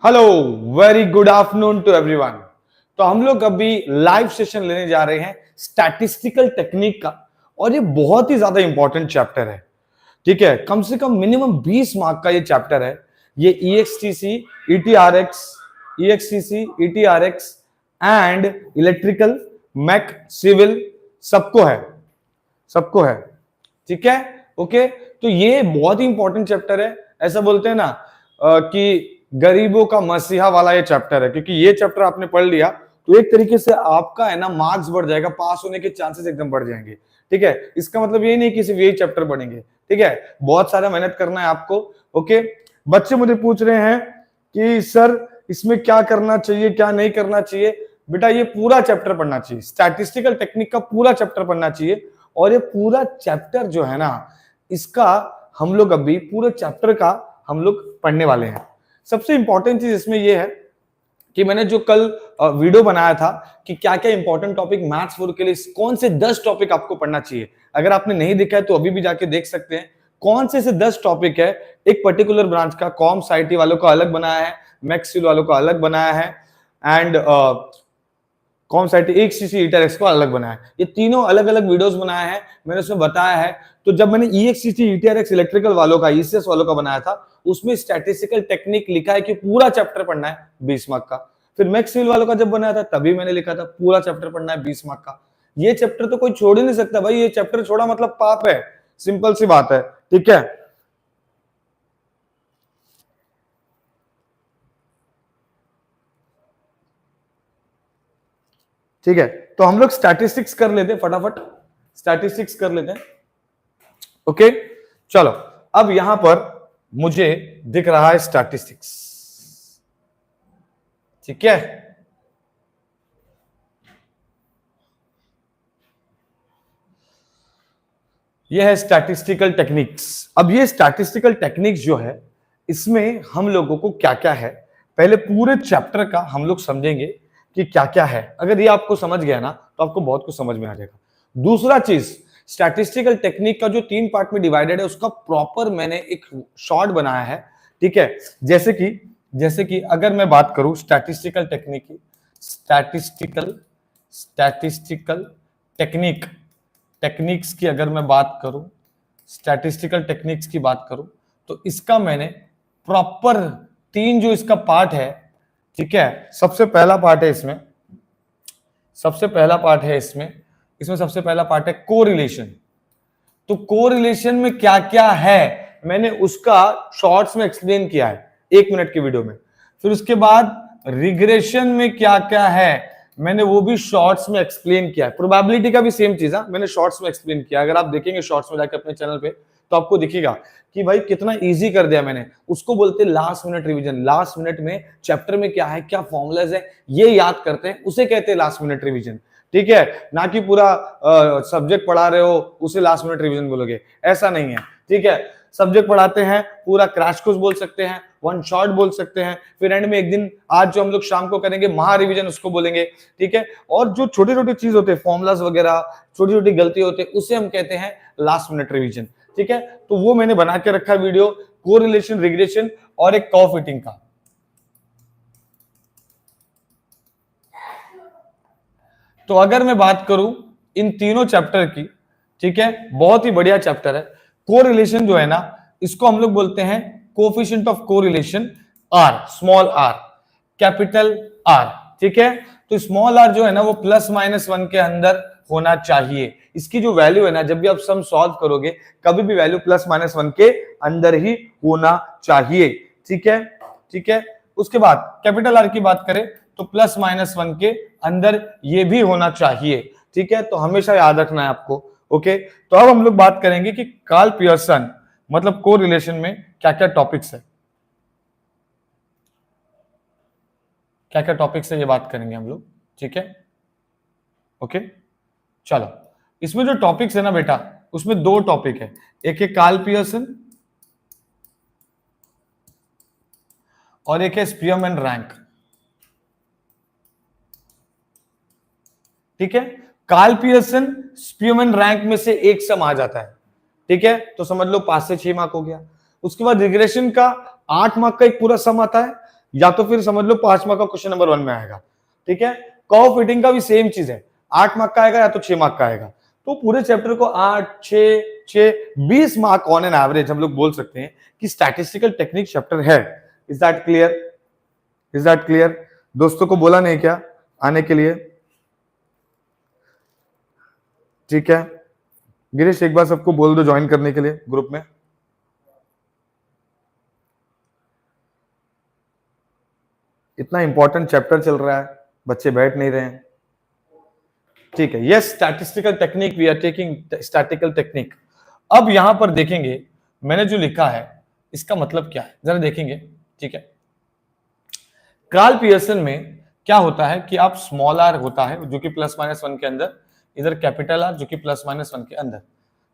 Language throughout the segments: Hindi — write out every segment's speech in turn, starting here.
Hello, very good afternoon to everyone. तो हम लोग अभी लाइव सेशन लेने जा रहे हैं स्टैटिस्टिकल टेक्निक का, और ये बहुत ही ज्यादा इंपॉर्टेंट चैप्टर है। ठीक है, कम से कम मिनिमम 20 मार्क का ये चैप्टर है। ये EXTC, ETRX, EXTC, ETRX and electrical, mech, civil सबको है, सबको है। ठीक है, ओके। तो ये बहुत ही इंपॉर्टेंट चैप्टर है। ऐसा बोलते हैं ना कि गरीबों का मसीहा वाला ये चैप्टर है, क्योंकि ये चैप्टर आपने पढ़ लिया तो एक तरीके से आपका है ना मार्क्स बढ़ जाएगा, पास होने के चांसेस एकदम बढ़ जाएंगे। ठीक है, इसका मतलब ये नहीं कि सिर्फ यही चैप्टर पढ़ेंगे। ठीक है, बहुत सारा मेहनत करना है आपको। ओके, बच्चे मुझे पूछ रहे हैं कि सर इसमें क्या करना चाहिए, क्या नहीं करना चाहिए। बेटा ये पूरा चैप्टर पढ़ना चाहिए, स्टैटिस्टिकल टेक्निक का पूरा चैप्टर पढ़ना चाहिए। और ये पूरा चैप्टर जो है ना, इसका हम लोग अभी पूरे चैप्टर का हम लोग पढ़ने वाले हैं। सबसे इंपॉर्टेंट चीज इसमें यह है कि मैंने जो कल वीडियो बनाया था कि क्या क्या इंपॉर्टेंट टॉपिक मैथ्स 4 के लिए, कौन से 10 टॉपिक आपको पढ़ना चाहिए। अगर आपने नहीं देखा है तो अभी भी जाके देख सकते हैं कौन से 10 टॉपिक है। एक पर्टिकुलर ब्रांच का कॉम साइटी वालों का अलग बनाया है, मैक्सिल वालों का अलग बनाया है, एंड कॉम साइटी EXTC, ETRX को अलग बनाया है। ये तीनों अलग अलग वीडियोस बनाया है, मैंने उसमें बताया है। तो जब मैंने EXTC, ETRX इलेक्ट्रिकल वालों का, ECS वालों का बनाया था, उसमें स्टैटिस्टिकल टेक्निक लिखा है कि पूरा चैप्टर पढ़ना है 20 मार्क का। फिर मैक्स सिविल वालों का जब बनाया था तभी मैंने लिखा था पूरा चैप्टर पढ़ना है 20 मार्क का। ये चैप्टर तो कोई छोड़ ही नहीं सकता भाई, ये चैप्टर छोड़ा मतलब पाप है, सिंपल सी बात है। ठीक है, ठीक है। तो हम लोग स्टैटिस्टिक्स कर लेते हैं, फटाफट स्टैटिस्टिक्स कर लेते हैं। ओके, चलो। अब यहां पर मुझे दिख रहा है स्टैटिस्टिक्स। ठीक है, यह है स्टैटिस्टिकल टेक्निक्स। अब ये स्टैटिस्टिकल टेक्निक्स जो है, इसमें हम लोगों को क्या क्या है, पहले पूरे चैप्टर का हम लोग समझेंगे कि क्या क्या है। अगर ये आपको समझ गया ना तो आपको बहुत कुछ समझ में आ जाएगा। दूसरा चीज, स्टैटिस्टिकल टेक्निक का जो 3 पार्ट में डिवाइडेड है, उसका प्रॉपर मैंने एक शॉर्ट बनाया है। ठीक है, जैसे कि अगर मैं बात करूं स्टैटिस्टिकल टेक्निक की, स्टैटिस्टिकल टेक्निक्स की अगर मैं बात करूं, स्टैटिस्टिकल टेक्निक्स की बात करूं, तो इसका मैंने प्रॉपर 3 जो इसका पार्ट है। ठीक है, सबसे पहला पार्ट है इसमें सबसे पहला पार्ट है कोरिलेशन। तो कोरिलेशन में क्या क्या है मैंने उसका शॉर्ट्स में एक्सप्लेन किया है 1 मिनट की वीडियो में। फिर उसके बाद रिग्रेशन में क्या क्या है मैंने वो भी शॉर्ट्स में एक्सप्लेन किया है। प्रोबेबिलिटी का भी सेम चीज है, मैंने शॉर्ट्स में एक्सप्लेन किया। अगर आप देखेंगे शॉर्ट्स में जाकर अपने चैनल पे तो आपको दिखेगा कि भाई कितना इजी कर दिया मैंने। उसको बोलते हैं last minute revision. Last minute में चैप्टर में क्या है, क्या फॉर्मूलाज है, ये याद करते हैं, उसे कहते हैं लास्ट मिनट रिवीजन। ठीक है, ना कि पूरा सब्जेक्ट पढ़ा रहे हो उसे लास्ट मिनट रिवीजन बोलोगे, ऐसा नहीं है। ठीक है, सब्जेक्ट पढ़ाते हैं, पूरा क्रैश कोर्स बोल सकते हैं, वन शॉट बोल सकते हैं, फिर एंड में एक दिन आज जो हम लोग शाम को करेंगे महा रिवीजन उसको बोलेंगे। ठीक है, और जो छोटे छोटे चीज होते हैं, फॉर्मुलाज वगैरह, छोटी छोटी गलती होते हैं, उसे हम कहते हैं लास्ट मिनट रिवीजन। ठीक है, तो वो मैंने बना के रखा वीडियो, कोरिलेशन, रिग्रेशन और एक कर्व फिटिंग का। तो अगर मैं बात करूं इन तीनों चैप्टर की, ठीक है, बहुत ही बढ़िया चैप्टर है। कोरिलेशन जो है ना, इसको हम लोग बोलते हैं coefficient of correlation R, small R, capital R. ठीक है, तो स्मॉल आर जो है ना वो ±1 के अंदर होना चाहिए। इसकी जो वैल्यू है ना, जब भी आप सम सॉल्व करोगे कभी भी वैल्यू +-1 के अंदर ही होना चाहिए। ठीक है, ठीक है। उसके बाद कैपिटल आर की बात करें तो +-1 के अंदर ये भी होना चाहिए। ठीक है, तो हमेशा याद रखना है आपको। ओके, तो अब हम लोग बात करेंगे कि कार्ल पियर्सन मतलब कोरिलेशन में क्या क्या टॉपिक्स है, क्या क्या टॉपिक्स है, ये बात करेंगे हम लोग। ठीक है, ओके, चलो। इसमें जो टॉपिक्स है ना बेटा, उसमें 2 टॉपिक है, एक है कार्ल पियर्सन और एक है स्पीयरमैन रैंक। ठीक है, कार्ल पियर्सन स्पीयरमैन रैंक में से एक सम आ जाता है। ठीक है, तो समझ लो 5 से 6 मार्क हो गया। उसके बाद रिग्रेशन का 8 मार्क का एक पूरा सम आता है, या तो फिर समझ लो 5 मार्क का क्वेश्चन नंबर 1 में आएगा, ठीक है। कर्व फिटिंग का भी सेम चीज है, 8 मार्क का आएगा या तो 6 मार्क का आएगा। तो पूरे चैप्टर को 8, 6, 6, 20 मार्क ऑन एन एवरेज हम लोग बोल सकते हैं कि स्टैटिस्टिकल टेक्निक चैप्टर है। Is that clear? Is that clear? दोस्तों को बोला नहीं क्या आने के लिए? ठीक है, गिरीश एक बार सबको बोल दो ज्वाइन करने के लिए ग्रुप में। इतना इंपॉर्टेंट चैप्टर चल रहा है, बच्चे बैठ नहीं रहे हैं। ठीक है, yes statistical technique, we are taking statistical technique. अब यहां पर देखेंगे मैंने जो लिखा है इसका मतलब क्या है, जरा देखेंगे। ठीक है, कार्ल पियर्सन में क्या होता है कि आप स्मॉल आर होता है जो कि +-1 के अंदर, इधर कैपिटल आर जो कि +-1 के अंदर।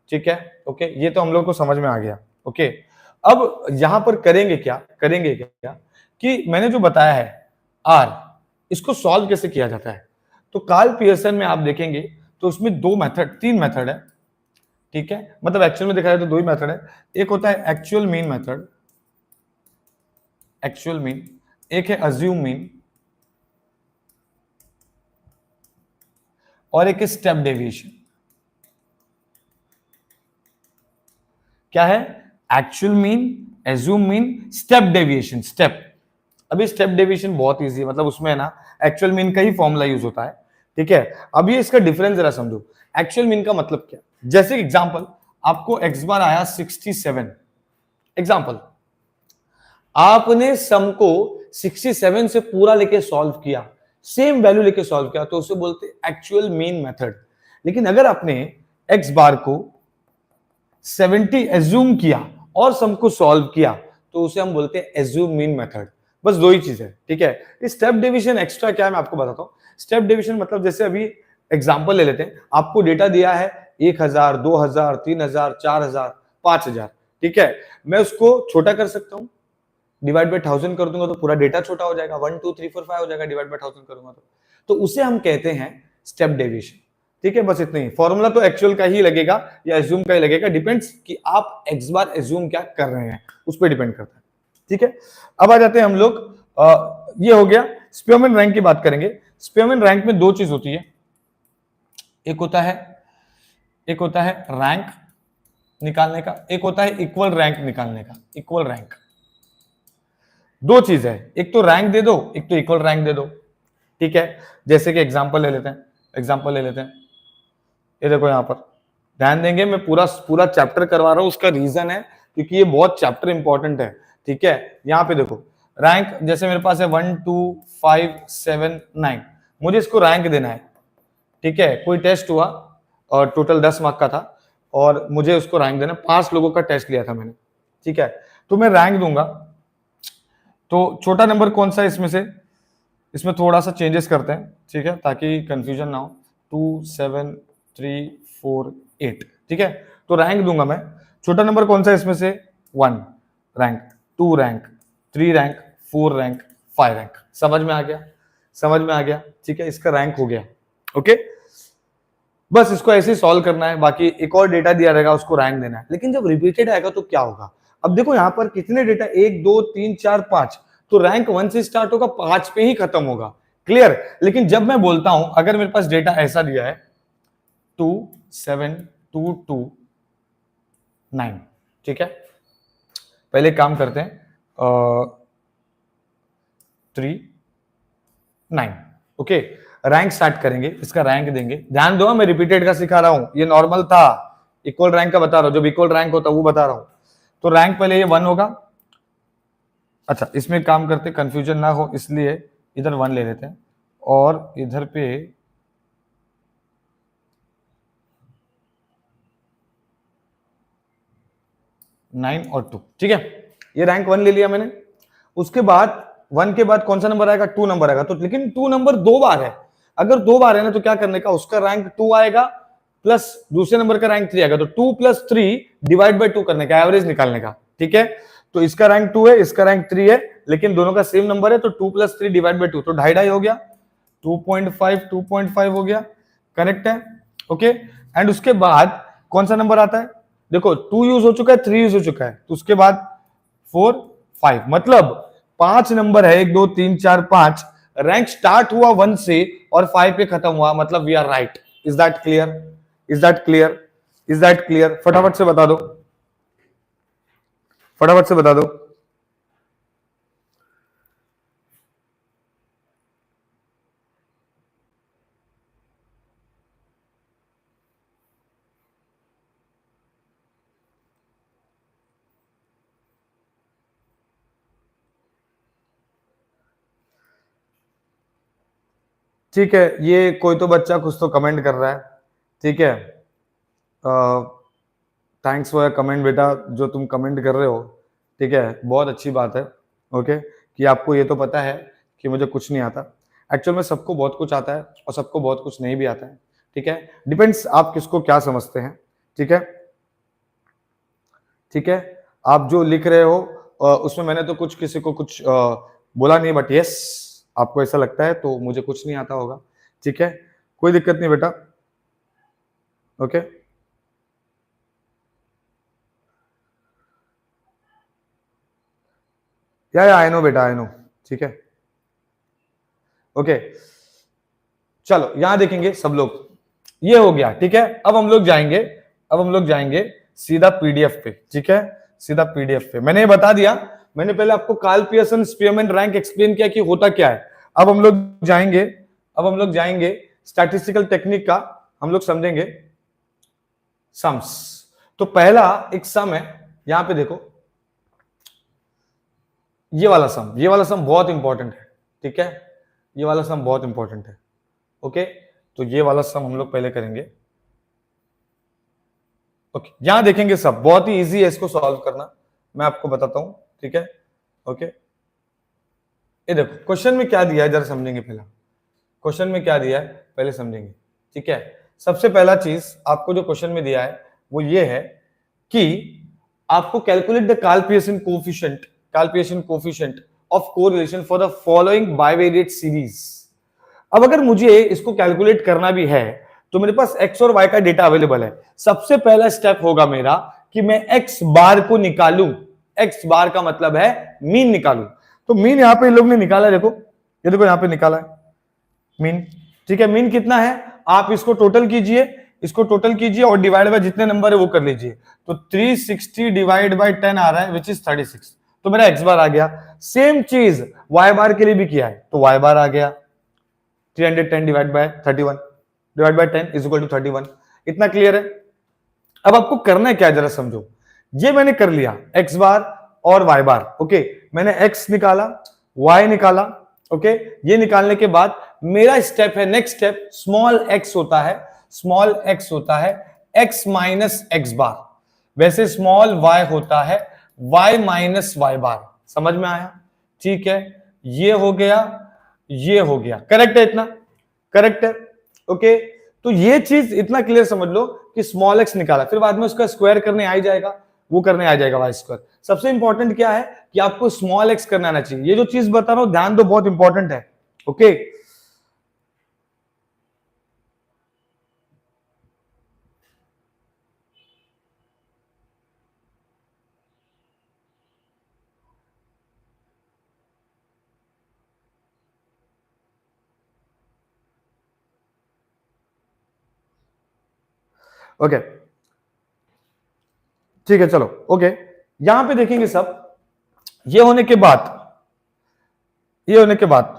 ठीक है, ओके, ये तो हम लोग को समझ में आ गया। ओके, अब यहां पर करेंगे क्या कि मैंने जो बताया है आर, इसको सॉल्व कैसे किया जाता है। तो कार्ल पियर्सन में आप देखेंगे तो उसमें 3 मेथड है। ठीक है, मतलब एक्चुअल में देखा जाए तो 2 ही मेथड है। एक होता है actual mean method, actual mean, एक है अज्यूम मीन, और एक है स्टेप डेविएशन। क्या है? Actual mean, assume mean, step deviation. Step, अभी स्टेप डेविएशन बहुत इजी है, मतलब उसमें है ना एक्चुअल मीन का ही फॉर्मूला यूज होता है। ठीक है, अब ये इसका डिफरेंस जरा समझो। एक्चुअल मीन का मतलब क्या? जैसे एग्जांपल, आपको एक्स बार आया 67, एग्जांपल, आपने सम को 67 से पूरा लेके सॉल्व किया, सेम वैल्यू लेके सॉल्व किया, तो उसे बोलते एक्चुअल मीन मेथड। लेकिन अगर आपने एक्स बार को 70 एज्यूम किया और सम को सॉल्व किया, तो उसे हम बोलते हैं एज्यूम मीन मेथड। बस 2 ही चीज है। ठीक है, स्टेप डिवीजन एक्स्ट्रा क्या है मैं आपको बताता हूं। स्टेप डिवीजन मतलब जैसे अभी एग्जांपल ले लेते हैं, आपको डेटा दिया है 1000, 2000, 3000, 4000, 5000। ठीक है, मैं उसको छोटा कर सकता हूं, डिवाइड बाय 1000 कर दूंगा तो पूरा डेटा छोटा हो जाएगा, 1 2 3 4 5 हो जाएगा, डिवाइड बाय 1000 करूंगा तो उसे हम कहते हैं स्टेप डेविएशन। ठीक है, बस इतना ही। फॉर्मूला तो एक्चुअल का ही लगेगा या एज्यूम का ही लगेगा, डिपेंड्स कि आप एक्स बार एज्यूम क्या कर रहे हैं, उस पर डिपेंड करता है। ठीक है, अब आ जाते हैं हम लोग, ये हो गया। स्पीयरमैन रैंक की बात करेंगे। स्पीयरमैन रैंक में 2 चीज होती है, एक होता है रैंक निकालने का, एक होता है इक्वल रैंक निकालने का। इक्वल रैंक, 2 चीज है, एक तो रैंक दे दो, एक तो इक्वल रैंक दे दो। ठीक है, जैसे कि एग्जांपल ले लेते हैं, ये देखो यहां पर ध्यान देंगे, मैं पूरा चैप्टर करवा रहा हूं, उसका रीजन है क्योंकि ये बहुत चैप्टर इंपॉर्टेंट है। ठीक है, यहां पे देखो रैंक, जैसे मेरे पास है 1 2 5 7 9, मुझे इसको रैंक देना है। ठीक है, कोई टेस्ट हुआ और टोटल 10 मार्क का था और मुझे उसको रैंक देना, 5 लोगों का टेस्ट लिया था मैंने। ठीक है, तो मैं रैंक दूंगा। तो छोटा नंबर कौन सा है इसमें से? इसमें थोड़ा सा चेंजेस करते हैं, ठीक है, ताकि कंफ्यूजन ना हो। 2 7 3 4 8। ठीक है, तो रैंक दूंगा मैं। छोटा नंबर कौन सा है इसमें से? 1 rank, 2 rank, 3 rank, 4 rank, 5 rank. समझ में आ गया? ठीक है, इसका रैंक हो गया। ओके, बस इसको ऐसे ही सॉल्व करना है, बाकी एक और डेटा दिया रहेगा उसको रैंक देना है। लेकिन जब रिपीटेड आएगा तो क्या होगा? अब देखो यहां पर कितने डेटा, 1 2 3 4 5, तो रैंक 1 से स्टार्ट होगा, 5 पे ही खत्म होगा। क्लियर? लेकिन जब मैं बोलता हूं, अगर मेरे पास डेटा ऐसा दिया है 2 7 2 2 9, ठीक है, पहले काम करते हैं 3 9। ओके, रैंक स्टार्ट करेंगे, इसका रैंक देंगे। ध्यान दो, मैं रिपीटेड का सिखा रहा हूं, ये नॉर्मल था, इक्वल रैंक का बता रहा हूं, जब इक्वल रैंक होता वो बता रहा हूं। तो रैंक पहले ये 1 होगा। अच्छा, इसमें काम करते, कंफ्यूजन ना हो इसलिए इधर 1 ले लेते हैं और इधर पे 9 और 2। ठीक है, ये रैंक 1 ले लिया मैंने। उसके बाद 1 के बाद कौन सा नंबर आएगा? 2 नंबर आएगा। तो लेकिन 2 नंबर 2 बार है, अगर 2 बार है ना तो क्या करने का, उसका रैंक 2 आएगा प्लस दूसरे नंबर का रैंक 3 आएगा, तो 2 + 3 डिवाइड बाय 2 करने का, एवरेज निकालने का। ठीक है, तो इसका रैंक 2 है, इसका रैंक 3 है, लेकिन दोनों का सेम नंबर है, तो 2 + 3 डिवाइड बाय 2, तो 2.5 हो गया, 2.5 हो गया। करेक्ट है? ओके, एंड उसके बाद कौन सा नंबर आता है? देखो 2 यूज हो चुका है, 3 यूज हो चुका है, तो उसके बाद 4 5, मतलब 5 नंबर है, 1 2 3 4 5, रैंक स्टार्ट हुआ 1 से और 5 पे खत्म हुआ, मतलब we are right. Is that clear? Is that clear? Is that clear? फटाफट से बता दो, फटाफट से बता दो। ठीक है, ये कोई तो बच्चा कुछ तो कमेंट कर रहा है, ठीक है। थैंक्स फॉर कमेंट बेटा, जो तुम कमेंट कर रहे हो, ठीक है, बहुत अच्छी बात है। ओके, कि आपको ये तो पता है कि मुझे कुछ नहीं आता। एक्चुअल में सबको बहुत कुछ आता है और सबको बहुत कुछ नहीं भी आता है, ठीक है। डिपेंड्स आप किसको क्या समझते हैं, ठीक है। ठीक है, आप जो लिख रहे हो उसमें मैंने तो कुछ किसी को कुछ बोला नहीं, बट यस आपको ऐसा लगता है तो मुझे कुछ नहीं आता होगा, ठीक है, कोई दिक्कत नहीं बेटा। ओके, या आई नो बेटा, आई नो, ठीक है। ओके, चलो यहां देखेंगे सब लोग, ये हो गया, ठीक है। अब हम लोग जाएंगे, अब हम लोग जाएंगे सीधा पीडीएफ पे, ठीक है, सीधा पीडीएफ पे। मैंने ये बता दिया, मैंने पहले आपको Karl Pearson Spearman rank explain किया कि होता क्या है। अब हम लोग जाएंगे, अब हम लोग जाएंगे स्टैटिस्टिकल टेक्निक का, हम लोग समझेंगे सम्स। तो पहला एक सम है, यहां पे देखो, ये वाला सम, ये वाला सम बहुत इंपॉर्टेंट है, ठीक है, ये वाला सम बहुत इंपॉर्टेंट है। ओके, तो ये वाला सम हम लोग पहले करेंगे। ओके, यहां देखेंगे सब, बहुत ही इजी है इसको सॉल्व करना, मैं आपको बताता हूं, ठीक है। ओके, ये देखो क्वेश्चन में क्या दिया है, जरा समझेंगे पहला। क्वेश्चन में क्या दिया है पहले समझेंगे, ठीक है। सबसे पहला चीज आपको जो क्वेश्चन में दिया है वो ये है कि आपको calculate the Karl Pearson coefficient, Karl Pearson coefficient of correlation for the following bivariate series. अब अगर मुझे इसको कैलकुलेट करना भी है तो मेरे पास x और y का डेटा अवेलेबल है। सबसे पहला स्टेप होगा मेरा कि मैं x बार को निकालूं, x बार का मतलब है मीन निकालूं। तो मीन यहां पे इन लोग ने निकाला है, देखो ये देखो यहां पे निकाला है मीन, ठीक है। मीन कितना है, आप इसको टोटल कीजिए, इसको टोटल कीजिए और डिवाइड बाय जितने नंबर है वो कर लीजिए। तो 360 डिवाइड बाय 10 आ रहा है विच इज 36, तो मेरा x बार आ गया। सेम चीज y बार के लिए भी किया है, तो y बार आ गया 310 divide by 31 divide by 10 is equal to 31। इतना क्लियर है? अब आपको करना है क्या, जरा समझो। ये मैंने कर लिया x बार और y बार, ओके। मैंने x निकाला, y निकाला, ओके। ये निकालने के बाद मेरा स्टेप है, नेक्स्ट स्टेप स्मॉल x होता है, स्मॉल x होता है x माइनस x बार, वैसे स्मॉल y होता है y माइनस y बार। समझ में आया? ठीक है, ये हो गया, ये हो गया, करेक्ट है इतना? करेक्ट है, ओके। तो ये चीज इतना क्लियर समझ लो कि स्मॉल एक्स निकाला, फिर बाद में उसका स्क्वायर करने आ जाएगा, वो करने आ जाएगा वाई स्क्वायर। सबसे इंपॉर्टेंट क्या है कि आपको स्मॉल एक्स करना आना चाहिए। ये जो चीज बता रहा हूं ध्यान दो, बहुत इंपॉर्टेंट है, ओके। ओके, ठीक है, चलो ओके। यहां पे देखेंगे सब, ये होने के बाद, ये होने के बाद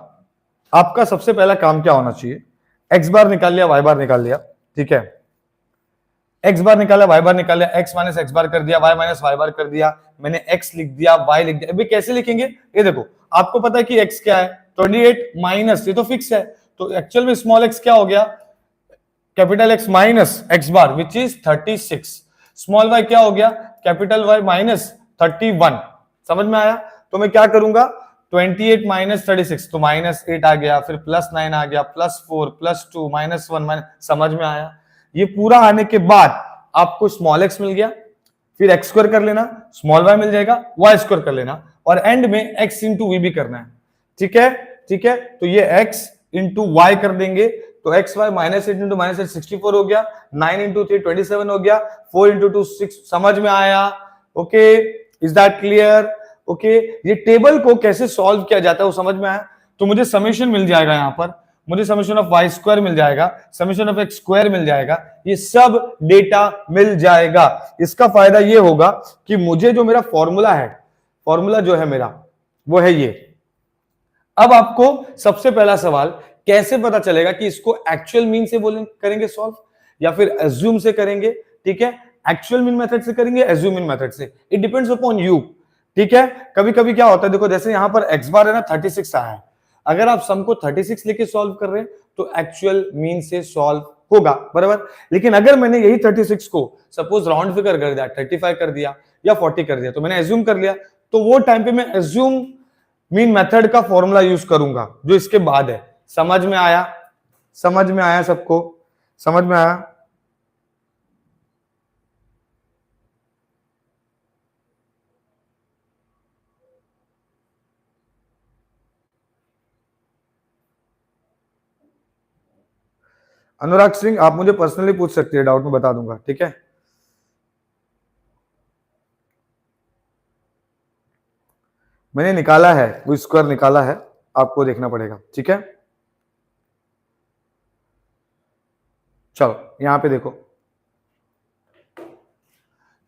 आपका सबसे पहला काम क्या होना चाहिए, एक्स बार निकाल लिया, वाई बार निकाल लिया, ठीक है। एक्स बार निकाला, वाई बार निकाल लिया, एक्स माइनस एक्स बार कर दिया, वाई माइनस वाई बार कर दिया, मैंने एक्स लिख दिया, वाई लिख दिया। अभी कैसे लिखेंगे, ये देखो आपको पता है कि एक्स क्या है 28 माइनस, ये तो फिक्स है, तो एक्चुअल में स्मॉल एक्स क्या हो गया, capital X minus x bar which is 36। Small Y क्या हो गया, कैपिटल वाई माइनस 31। समझ में आया? तो मैं क्या करूंगा, 28 माइनस 36, तो माइनस 8 आ गया, फिर प्लस 9 आ गया, प्लस 4 प्लस 2 माइनस 1 माइनस। समझ में आया? ये पूरा आने के बाद आपको स्मॉल एक्स मिल गया, फिर एक्स स्क्वायर कर लेना, स्मॉल वाई मिल जाएगा, वाई स्क्वायर कर लेना, और एंड में एक्स इंटू वी भी करना है, ठीक है। ठीक है, तो ये एक्स इंटू वाई कर देंगे, तो X Y minus 8 into minus 8 64 हो गया, 9 इंटू 3 27 हो गया, 4 इंटू 2 6। समझ में आया? Okay, is that clear? Okay, ये टेबल को कैसे सॉल्व किया जाता है वो समझ में आया। तो मुझे समेशन मिल जाएगा, यहां पर मुझे समेशन ऑफ वाई स्क्वायर मिल जाएगा, समेशन ऑफ एक्स स्क्वायर मिल जाएगा, ये सब डेटा मिल जाएगा। इसका फायदा ये होगा कि मुझे जो मेरा फॉर्मूला है, फॉर्मूला जो है मेरा वो है ये। अब आपको सबसे पहला सवाल, कैसे पता चलेगा कि इसको एक्चुअल मीन से बोलेंगे करेंगे सॉल्व या फिर एज्यूम से करेंगे? ठीक है, एक्चुअल मीन मेथड से करेंगे, एज्यूम मीन मेथड से, इट डिपेंड्स अपॉन यू। ठीक है, कभी कभी क्या होता है, देखो जैसे यहां पर एक्स बार है ना 36 आया है, अगर आप सम को 36 लेके सॉल्व कर रहे हैं तो एक्चुअल मीन से सॉल्व होगा, बराबर। लेकिन अगर मैंने यही 36 को सपोज राउंड फिगर कर दिया, 35 कर दिया या 40 कर दिया, तो मैंने एज्यूम कर लिया, तो वो टाइम पे मैं एज्यूम मीन मेथड का फॉर्मूला यूज करूंगा जो इसके बाद है। समझ में आया? समझ में आया सबको? समझ में आया? अनुराग सिंह, आप मुझे पर्सनली पूछ सकते हैं, डाउट में बता दूंगा, ठीक है। मैंने निकाला है, वो स्क्वायर निकाला है, आपको देखना पड़ेगा, ठीक है। चलो यहां पे देखो,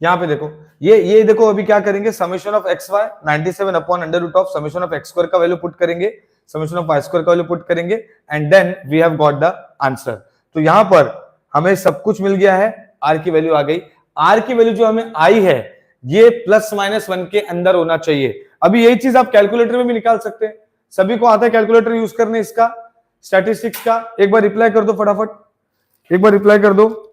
यहां पे देखो, ये देखो, अभी क्या करेंगे, summation of X Y 97 upon under root of summation of X square का वैल्यू पुट करेंगे, समेशन ऑफ वाई स्क्वायर का वैल्यू पुट करेंगे, and then we have got the answer. तो यहां पर हमें सब कुछ मिल गया है, आर की वैल्यू आ गई। आर की वैल्यू जो हमें आई है ये +-1 के अंदर होना चाहिए। अभी यही चीज आप कैलकुलेटर में भी निकाल सकते हैं, सभी को आता है कैलकुलेटर यूज करने इसका, स्टैटिस्टिक्स का। एक बार रिप्लाई कर दो फटाफट, एक बार रिप्लाई कर दो।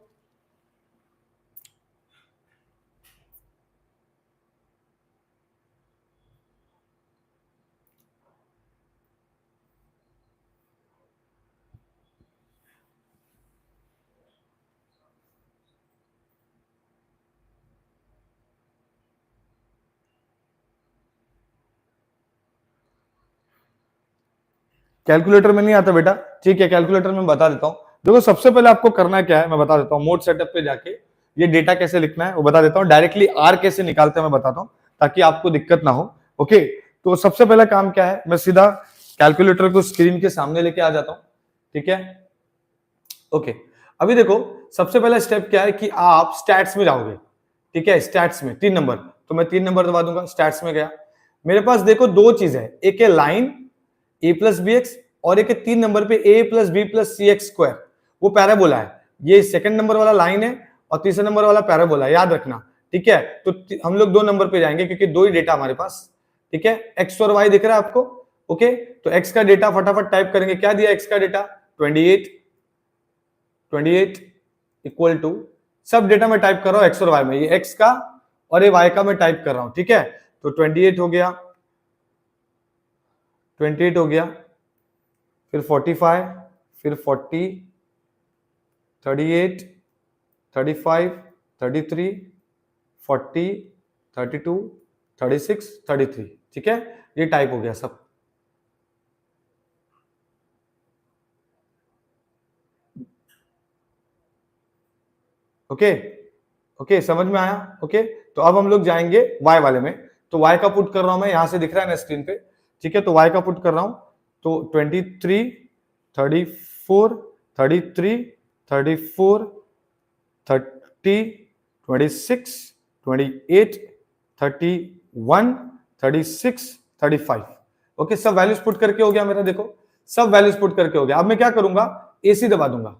कैलकुलेटर में नहीं आता बेटा, ठीक है, कैलकुलेटर में बता देता हूं। देखो सबसे पहले आपको करना क्या है मैं बता देता हूं, मोड सेटअप पे जाके ये डेटा कैसे लिखना है वो बता देता हूं, डायरेक्टली आर कैसे निकालते हैं मैं बताता हूं ताकि आपको दिक्कत ना हो। ओके, तो सबसे पहला काम क्या है, मैं सीधा कैलकुलेटर को स्क्रीन के सामने लेके आ जाता हूं, ठीक है। ओके, अभी देखो सबसे पहला स्टेप क्या है कि आप स्टैट्स में जाओगे, ठीक है, स्टैट्स में 3 नंबर, तो मैं 3 नंबर दबा दूंगा, स्टैट्स में गया। मेरे पास देखो दो चीज है, एक है line a plus B X और एक 3 नंबर पे a plus B plus C x square, वो पैराबोला है। ये सेकंड नंबर वाला लाइन है और तीसरे नंबर वाला पैराबोला, याद रखना, ठीक है। तो हम लोग 2 नंबर पे जाएंगे क्योंकि 2 ही डेटा हमारे पास, ठीक है। x और y दिख रहा है आपको? ओके, तो x का डेटा फटाफट टाइप करेंगे, क्या दिया x का डेटा 28 इक्वल टू, सब डेटा में टाइप कर रहा हूं x और y में, ये x का और ये y का मैं टाइप कर रहा हूं, ठीक है। तो 28 हो गया, 28 हो गया, फिर 45, फिर 40, 38, 35, 33, 40, 32, 36, 33, ठीक है, ये टाइप हो गया सब। ओके, ओके, समझ में आया? ओके, तो अब हम लोग जाएंगे y वाले में, तो y का पुट कर रहा हूं मैं, यहां से दिख रहा है ना स्क्रीन पे, ठीक है। तो y का पुट कर रहा हूं, तो 23, 34, 33, 34, 30, 26, 28, 31, 36, 35, ओके, सब वैल्यूज पुट करके हो गया मेरा, देखो सब वैल्यूज पुट करके हो गया। अब मैं क्या करूंगा, एसी दबा दूंगा,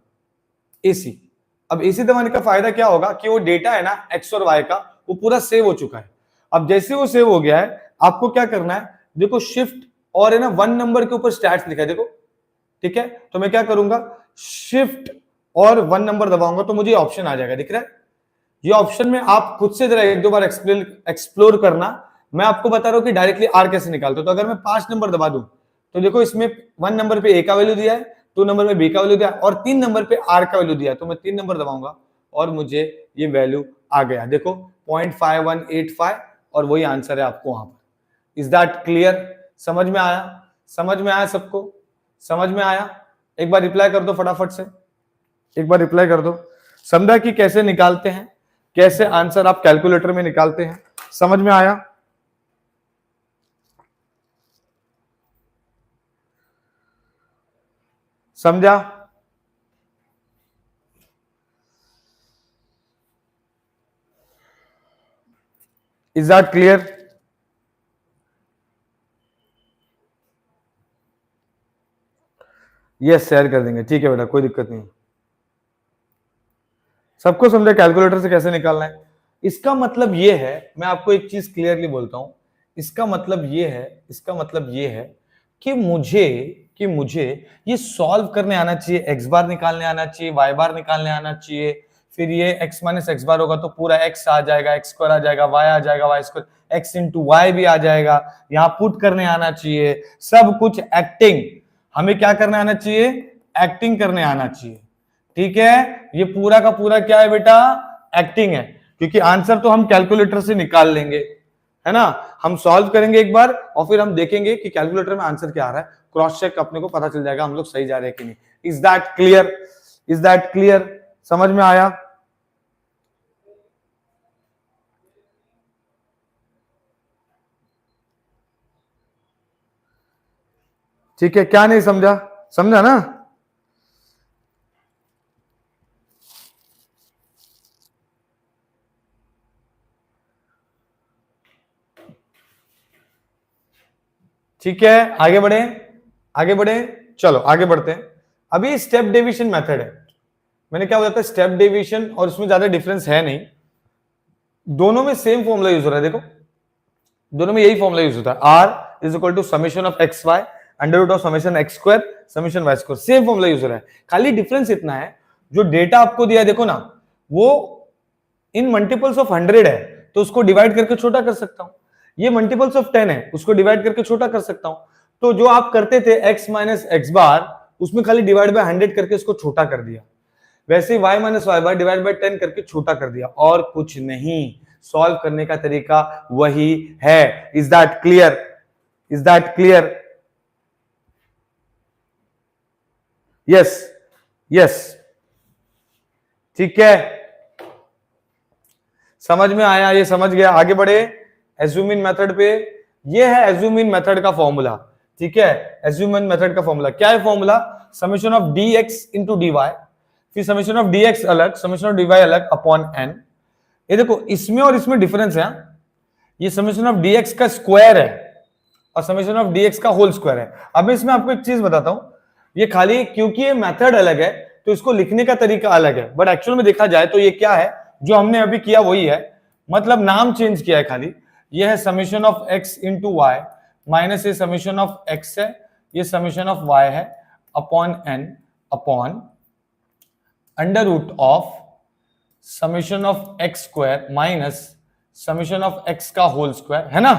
एसी। अब एसी दबाने का फायदा क्या होगा कि वो डेटा है ना एक्स और वाई का, वो पूरा सेव हो चुका है। अब जैसे वो सेव हो गया है, आपको क्या करना है, देखो शिफ्ट और है ना 1 नंबर के ऊपर स्टैट्स लिखा है, देखो, ठीक है। तो मैं क्या करूंगा, शिफ्ट और 1 नंबर दबाऊंगा तो मुझे ऑप्शन आ जाएगा, दिख रहा है। ये ऑप्शन में आप खुद से जरा 1-2 बार एक्सप्लोर करना, मैं आपको बता रहा हूं कि डायरेक्टली आर कैसे निकालते हो। तो अगर मैं 5 नंबर दबा दूं तो देखो इसमें 1 नंबर पे ए का वैल्यू दिया है, 2 नंबर में बी का वैल्यू दिया है और 3 नंबर पे आर का वैल्यू दिया है। तो मैं 3 नंबर दबाऊंगा और मुझे ये वैल्यू आ गया, देखो 0.5185, और वही आंसर है आपको वहां पर। Is that clear? समझ में आया? समझ में आया सबको? समझ में आया? एक बार रिप्लाई कर दो फटाफट से, एक बार रिप्लाई कर दो। समझा कि कैसे निकालते हैं, कैसे आंसर आप कैलकुलेटर में निकालते हैं? समझ में आया? समझा? Is that clear? Yes, share कर देंगे, ठीक है बेटा, कोई दिक्कत नहीं। सबको समझा कैलकुलेटर से कैसे निकालना है? इसका मतलब ये है, मैं आपको एक चीज क्लियरली बोलता हूं, इसका मतलब ये है, इसका मतलब ये है कि मुझे ये सॉल्व करने आना चाहिए, एक्स बार निकालने आना चाहिए, वाई बार निकालने आना चाहिए, फिर ये x माइनस एक्स बार होगा तो पूरा x आ जाएगा, एक्स स्क्वायर आ जाएगा, y आ जाएगा, Y square, x into Y भी आ जाएगा, यहां पुट करने आना चाहिए, सब कुछ एक्टिंग, हमें क्या करने आना चाहिए? एक्टिंग करने आना चाहिए, ठीक है? ये पूरा का पूरा क्या है बेटा? एक्टिंग है, क्योंकि आंसर तो हम कैलकुलेटर से निकाल लेंगे, है ना? हम सॉल्व करेंगे एक बार और फिर हम देखेंगे कि कैलकुलेटर में आंसर क्या आ रहा है, क्रॉस चेक अपने को पता चल जाएगा हम लोग सही जा रहे हैं कि नहीं। Is that clear? Is that clear? समझ में आया? ठीक है, क्या नहीं समझा? समझा ना? ठीक है, आगे बढ़े, आगे बढ़े, चलो आगे बढ़ते हैं। अभी स्टेप डेविएशन मेथड है, मैंने क्या बोला था? स्टेप डेविएशन, और इसमें ज्यादा डिफरेंस है नहीं, दोनों में सेम फॉर्मूला यूज हो रहा है। देखो, दोनों में यही फॉर्मूला यूज होता है, R is equal to summation of X Y under root of summation X square summation Y square, same formula use हो रहा है। खाली डिफरेंस इतना है, जो डेटा आपको दिया है देखो ना, वो इन मल्टीपल्स ऑफ 100 है, तो उसको डिवाइड करके छोटा कर सकता हूं। ये मल्टीपल्स ऑफ 10 है, उसको डिवाइड करके छोटा कर सकता हूं। तो जो आप करते थे x माइनस एक्स बार, उसमें खाली डिवाइड बाय 100 करके उसको छोटा कर दिया, वैसे y minus Y bar divide by 10 करके छोटा कर दिया, और कुछ नहीं। सॉल्व करने का तरीका वही है। Is that clear? Is that clear? Yes, yes, ठीक है, समझ में आया? ये समझ गया? आगे बढ़े एज्यूम इन मेथड पे। ये है एज्यूम इन मेथड का फॉर्मूला, ठीक है? एज्यूम इन मेथड का फॉर्मूला क्या है? Formula summation of dx into dy, फिर समेशन ऑफ dx अलग, समेशन ऑफ dy अलग अपॉन n। ये देखो, इसमें और इसमें डिफरेंस है, ये समेशन ऑफ dx का स्क्वायर है और समेशन ऑफ dx का होल स्क्वायर है। अब इसमें आपको एक चीज बताता हूं, ये खाली क्योंकि ये मेथड अलग है तो इसको लिखने का तरीका अलग है, बट एक्चुअल में देखा जाए तो ये क्या है? जो हमने अभी किया वही है, मतलब नाम चेंज किया है खाली। ये है summation of x into Y minus ये समेशन ऑफ x है, ये समेशन ऑफ y है, upon n upon under root of summation of x square minus summation of x का होल स्क्वायर, है ना?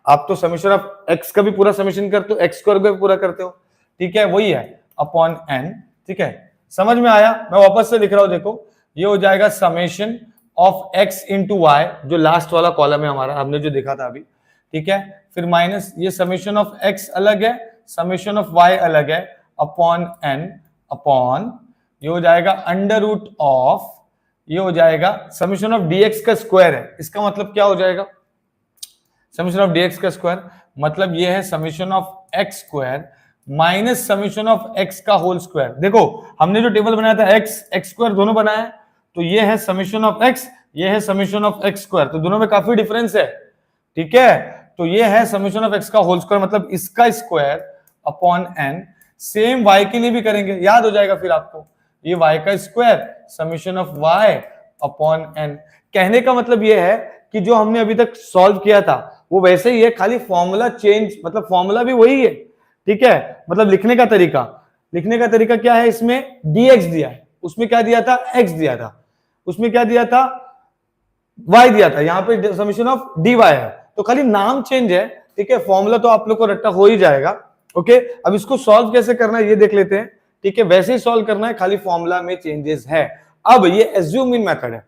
आप तो समेशन ऑफ x का भी पूरा समेशन करते हो, x स्क्वायर का भी पूरा करते हो, ठीक है? वही है अपॉन n, ठीक है? समझ में आया? मैं वापस से लिख रहा हूं, देखो, ये हो जाएगा summation of x into Y, जो लास्ट वाला कॉलम है हमारा, हमने जो देखा था अभी, ठीक है? फिर माइनस ये समेशन ऑफ x अलग है, समेशन ऑफ y अलग है, अपॉन n अपॉन ये हो जाएगा अंडर रूट ऑफ, ये हो जाएगा समेशन ऑफ dx का स्क्वायर है। इसका मतलब क्या हो जाएगा? समेशन ऑफ dx का स्क्वायर मतलब ये है summation of x square minus summation of x का होल स्क्वायर। देखो, हमने जो टेबल बनाया था x स्क्वायर दोनों बनाया है, तो ये है समेशन ऑफ x, ये है समेशन ऑफ x स्क्वायर, तो दोनों में काफी डिफरेंस है, ठीक है? तो ये है समेशन ऑफ x का होल स्क्वायर, मतलब इसका square upon n। Same y के लिए भी करेंगे, याद हो जाएगा फिर आपको, ये y का square summation of y upon n। कहने का मतलब ये है कि जो हमने अभी तक सॉल्व किया था वो वैसे ही है, खाली फॉर्मूला चेंज, मतलब फॉर्मूला भी वही है, ठीक है? मतलब लिखने का तरीका क्या है? इसमें dx दिया है, उसमें क्या दिया था? x दिया था, उसमें क्या दिया था? y दिया था, यहां पे समेशन ऑफ dy है, तो खाली नाम चेंज है, ठीक है? फॉर्मूला तो आप लोग को रट्टा हो ही जाएगा, ओके? अब इसको सॉल्व कैसे करना है ये देख लेते हैं, ठीक है? वैसे ही सॉल्व करना है, खाली फॉर्मूला में चेंजेस है। अब ये एज्यूम इन मेथड है,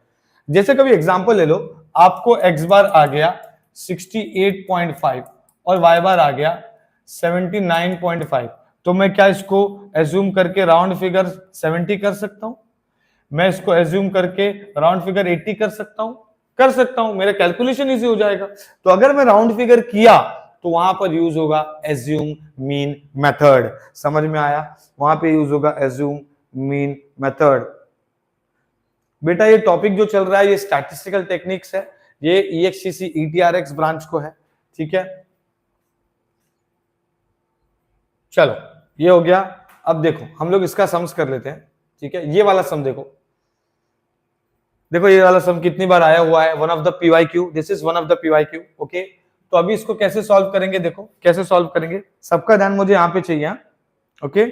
जैसे कभी एग्जांपल ले लो, आपको x बार आ गया 68.5 और y बार आ गया 79.5, तो मैं क्या इसको एज्यूम करके राउंड फिगर 70 कर सकता हूं? मैं इसको एज्यूम करके राउंड फिगर 80 कर सकता हूं? कर सकता हूं, मेरा कैलकुलेशन इजी हो जाएगा। तो अगर मैं राउंड फिगर किया तो वहां पर यूज होगा एज्यूम मीन मेथड। समझ में आया? वहां पे यूज होगा एज्यूम मीन मेथड। बेटा ये टॉपिक जो चल रहा है ये स्टैटिस्टिकल टेक्निक्स है, ये EXCC ETRX ब्रांच को है, ठीक है। चलो ये हो गया। अब देखो हम लोग इसका सम्स कर लेते हैं, ठीक है। ये वाला सम देखो, देखो ये वाला सम कितनी बार आया हुआ है, one of the PYQ, this is one of the PYQ, okay. तो अभी इसको कैसे सॉल्व करेंगे, देखो कैसे सॉल्व करेंगे, सबका ध्यान मुझे यहाँ पे चाहिए, ओके।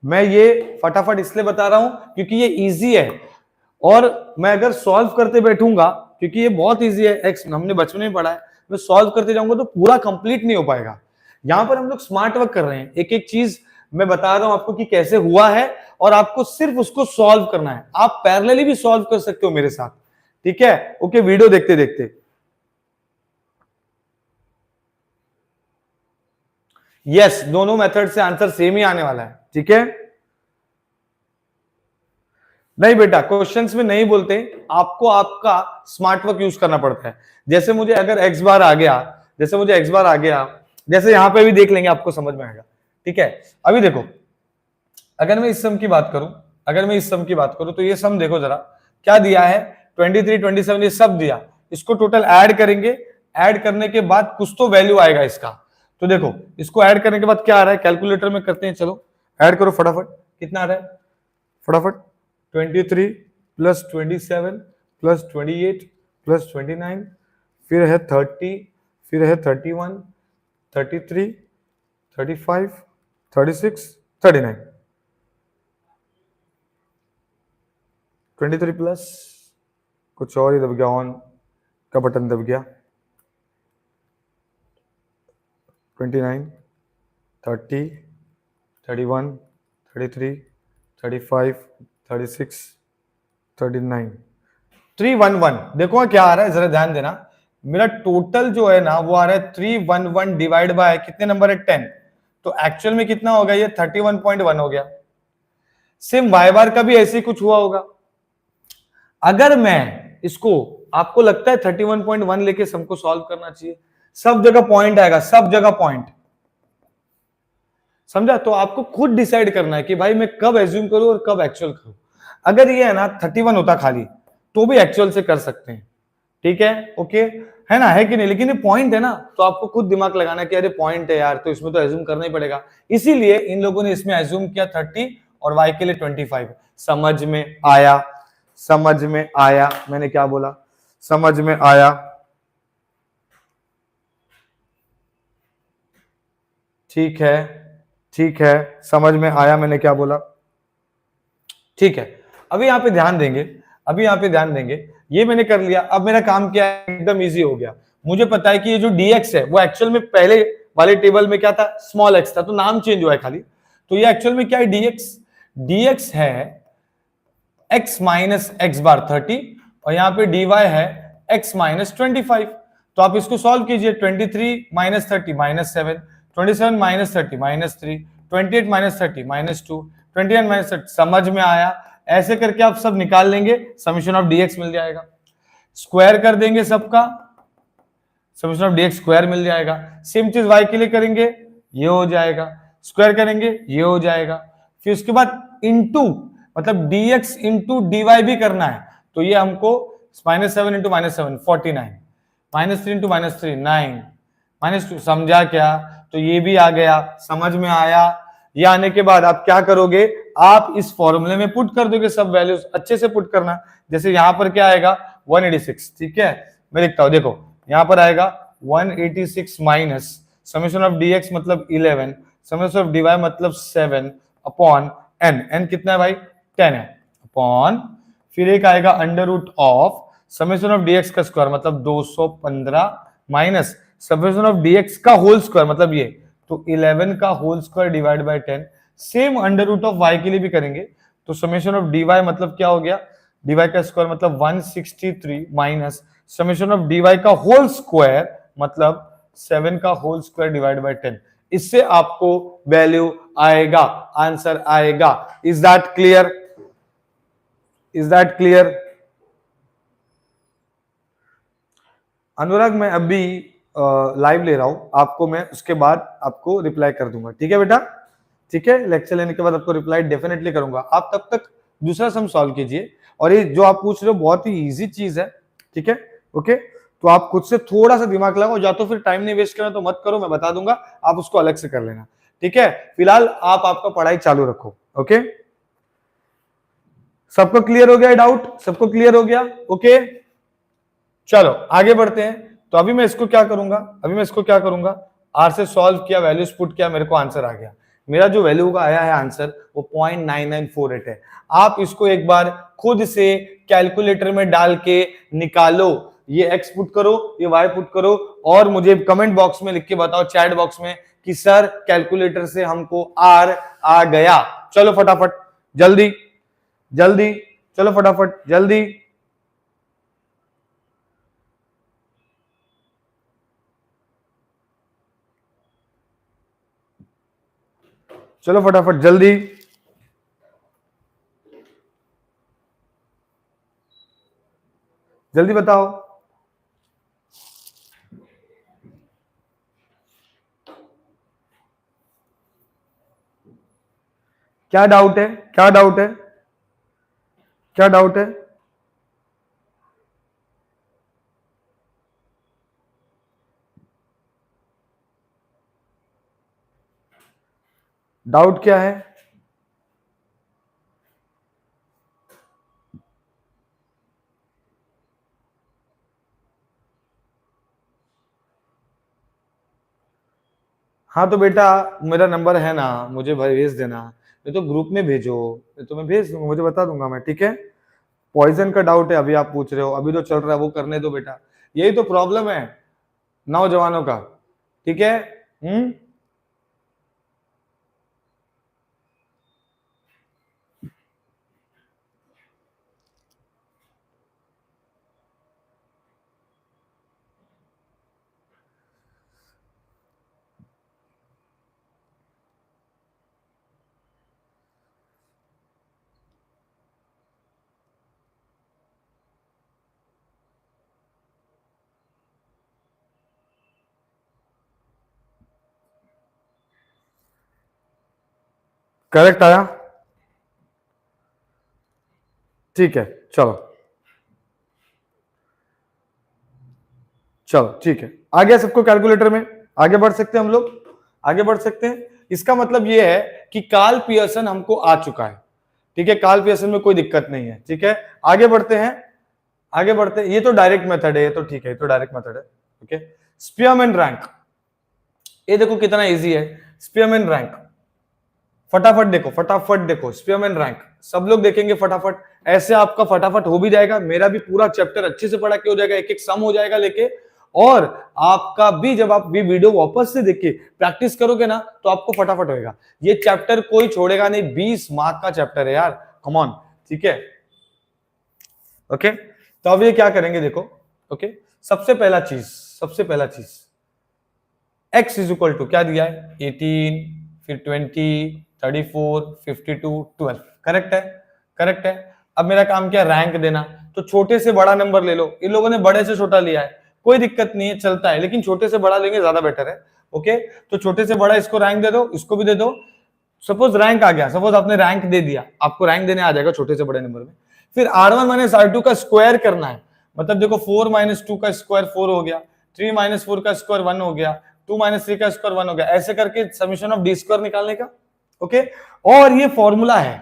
मैं ये फटाफट इसलिए बता रहा हूं क्योंकि ये इजी है, और मैं अगर सॉल्व करते बैठूंगा, क्योंकि ये बहुत इजी है, एक्स हमने बचपन में पढ़ा है, मैं सॉल्व करते जाऊंगा तो पूरा कंप्लीट नहीं हो पाएगा। यहां पर हम लोग स्मार्ट वर्क कर रहे हैं, एक एक चीज मैं बता रहा हूं आपको कि कैसे हुआ है, और आपको सिर्फ उसको सॉल्व करना है। आप पैरेलली भी सॉल्व कर सकते हो मेरे साथ, ठीक है, ओके। वीडियो देखते देखते यस, दोनों मेथड से आंसर सेम ही आने वाला है, ठीक है। नहीं बेटा, क्वेश्चंस में नहीं बोलते, आपको आपका स्मार्ट वर्क यूज करना पड़ता है। जैसे मुझे अगर एक्स बार आ गया, जैसे मुझे एक्स बार आ गया, जैसे यहां पे भी देख लेंगे, आपको समझ में आएगा, ठीक है। अभी देखो, अगर मैं इस सम की बात करूं, अगर मैं इस सम की बात करूं तो ये सम देखो जरा, क्या दिया है, 23, 27 ये सब दिया, इसको टोटल ऐड करेंगे, ऐड करने के बाद कुछ तो वैल्यू आएगा इसका। तो देखो इसको ऐड करने के बाद क्या आ रहा है, कैलकुलेटर में करते हैं, चलो ऐड करो फटाफट, कितना आ रहा है फटाफट, 23 प्लस 27 प्लस 28 प्लस 29, फिर है 30, फिर है 31, 33, 35, 36, 39, 23 प्लस कुछ और ही दब गया, ऑन का बटन दब गया, 29, 30, 31, 33, 35, 36, 39, 311। देखो क्या आ रहा है, जरा ध्यान देना, मेरा टोटल जो है ना वो आ रहा है 311 डिवाइड बाय कितने नंबर है, 10। तो एक्चुअल में कितना होगा, ये 31.1 हो गया। सेम वाई बार का भी ऐसे ही कुछ हुआ होगा। अगर मैं इसको, आपको लगता है 31.1 लेके सबको सॉल्व करना चाहिए, सब जगह पॉइंट आएगा, सब जगह पॉइंट, समझा। तो आपको खुद डिसाइड करना है कि भाई मैं कब एज्यूम करूं और कब एक्चुअल करूं। अगर ये है ना 31 होता खाली तो भी एक्चुअल से कर सकते हैं, ठीक है, ओके, है ना, है कि नहीं। लेकिन ये पॉइंट है ना, तो आपको खुद दिमाग लगाना कि अरे पॉइंट है यार, तो इसमें तो एज्यूम करना ही पड़ेगा। इसीलिए इन लोगों ने इसमें एज्यूम किया 30 और वाई के लिए 25। समझ में आया, समझ में आया, मैंने क्या बोला, समझ में आया, ठीक है, ठीक है, समझ में आया मैंने क्या बोला, ठीक है। अभी यहां पे ध्यान देंगे, अभी यहां पे ध्यान देंगे, ये मैंने कर लिया। अब मेरा काम क्या है, एकदम इजी हो गया। मुझे पता है कि ये जो dx है वो एक्चुअल में पहले वाले टेबल में क्या था, स्मॉल x था, तो नाम चेंज हुआ है खाली। तो ये एक्चुअल में क्या है, dx है x माइनस एक्स बार 30, और यहाँ पे dy है x माइनस 25। तो आप इसको सॉल्व कीजिए, 23 minus 30 minus 7, 27 minus 30 minus 3, 28 minus 30 minus 2, 21 minus 30। समझ में आया? ऐसे करके आप सब निकाल लेंगे, समीशन ऑफ dx मिल जाएगा। स्क्वायर कर देंगे सबका, समीशन ऑफ dx स्क्वायर मिल जाएगा। सेम चीज y के लिए करेंगे, ये हो जाएगा, स्क्वायर करेंगे ये हो जाएगा। फिर उसके बाद इनटू, मतलब dx इंटू dy भी करना है, तो ये हमको -7 इंटू -7 49, -3 इंटू -3 9, -2, समझा क्या? तो ये भी आ गया, समझ में आया। ये आने के बाद आप क्या करोगे, आप इस फॉर्मूले में पुट कर दोगे सब वैल्यूज, अच्छे से पुट करना। जैसे यहां पर क्या आएगा 186, ठीक है, मैं लिखता हूं, देखो यहां पर आएगा 186 माइनस समेशन ऑफ dx मतलब 11, समेशन ऑफ dy मतलब 7 अपॉन n कितना है भाई, 10 है, अपॉन फिर एक आएगा under root of summation of dx का स्क्वायर मतलब 215 माइनस समेशन ऑफ dx का होल स्क्वायर मतलब ये, तो 11 का whole square divide by 10। Same under root of y के लिए भी करेंगे, तो समेशन ऑफ dy मतलब क्या हो गया, dy का स्क्वायर मतलब 163 माइनस समेशन ऑफ dy का होल स्क्वायर मतलब 7 का होल स्क्वायर डिवाइड बाय 10। इससे आपको वैल्यू आएगा, आंसर आएगा। Is that clear? Is that clear? Anurag मैं अभी लाइव ले रहा हूं आपको, मैं उसके बाद आपको रिप्लाई कर दूंगा, ठीक है बेटा? ठीक है, लेक्चर लेने के बाद आपको रिप्लाई डेफिनेटली करूंगा। आप तब तक दूसरा सम सॉल्व कीजिए, और ये जो आप पूछ रहे हो बहुत ही इजी चीज है, ठीक है? ओके, तो आप खुद से थोड़ा सा दिमाग लगाओ, या तो फिर टाइम नहीं वेस्ट करना तो मत करो, मैं बता दूंगा, आप उसको अलग से कर लेना, ठीक है? फिलहाल आप आपका पढ़ाई चालू रखो। ओके, सबको क्लियर हो गया डाउट? सबको क्लियर हो गया? ओके, चलो आगे बढ़ते हैं। तो अभी मैं इसको क्या करूंगा, आर से सॉल्व किया, वैल्यूज पुट किया, मेरे को आंसर आ गया। मेरा जो वैल्यू का आया है आंसर वो 0.9948 है। आप इसको एक बार खुद से कैलकुलेटर में डाल के निकालो, ये एक्स पुट करो, ये वाई पुट करो, और मुझे कमेंट बॉक्स में लिख के बताओ, चैट बॉक्स में, कि सर कैलकुलेटर से हमको आर आ गया। चलो फटाफट, जल्दी जल्दी, चलो फटाफट जल्दी। चलो फटाफट जल्दी, जल्दी बताओ। क्या डाउट है? क्या डाउट है? क्या डाउट है? डाउट क्या है? हाँ तो बेटा, मेरा नंबर है ना, मुझे भेज देना, नहीं तो ग्रुप में भेजो, तो मैं भेज दूंगा, मुझे बता दूंगा मैं, ठीक है? पॉइजन का डाउट है अभी आप पूछ रहे हो, अभी तो चल रहा है, वो करने दो बेटा। यही तो प्रॉब्लम है नौजवानों का, ठीक है? करेक्ट आया? ठीक है, चलो चलो ठीक है, आ गया सबको कैलकुलेटर में? आगे बढ़ सकते हैं हम लोग, आगे बढ़ सकते हैं। इसका मतलब ये है कि कार्ल पियर्सन हमको आ चुका है, ठीक है? कार्ल पियर्सन में कोई दिक्कत नहीं है, ठीक है? आगे बढ़ते हैं, आगे बढ़ते हैं। ये तो डायरेक्ट मेथड है, ये तो ठीक है, ये तो डायरेक्ट मेथड है। ओके, स्पीयरमैन रैंक, ये देखो कितना इजी है। स्पीयरमैन रैंक, फटाफट देखो, फटाफट देखो, स्पीयरमैन रैंक, सब लोग देखेंगे फटाफट, ऐसे आपका फटाफट हो भी जाएगा, मेरा भी पूरा चैप्टर अच्छे से पढ़ा के हो जाएगा, एक एक सम हो जाएगा लेके, और आपका भी जब आप भी वीडियो वापस से देख के प्रैक्टिस करोगे ना, तो आपको फटाफट होएगा। ये चैप्टर कोई छोड़ेगा नहीं, 20 मार्क का चैप्टर है यार, कम ऑन, ठीक है? ओके, तो अब ये क्या करेंगे देखो। ओके, सबसे पहला चीज, सबसे पहला चीज, x इज इक्वल टू क्या दिया है? 18, फिर 20, 34, 52, 12, करेक्ट है? करेक्ट है। अब मेरा काम क्या, रैंक देना। तो छोटे से बड़ा नंबर ले लो, इन लोगों ने बड़े से छोटा लिया है, कोई दिक्कत नहीं है, चलता है, लेकिन छोटे से बड़ा लेंगे ज्यादा बेटर है। ओके, तो छोटे से बड़ा इसको रैंक दे दो, इसको भी दे दो। सपोज रैंक आ गया, सपोज आपने रैंक दे दिया, आपको रैंक देने आ जाएगा छोटे से बड़े नंबर में। फिर R1 माइनस R2 का स्क्वायर करना है, मतलब देखो 4 माइनस 2 का स्क्वायर 4 हो गया, 3 माइनस 4 का स्क्वायर 1 हो गया, 2 माइनस 3 का स्क्वायर 1 हो गया, ऐसे करके समीशन ऑफ डी स्क्वायर निकालने का। ओके, और ये फॉर्मूला है,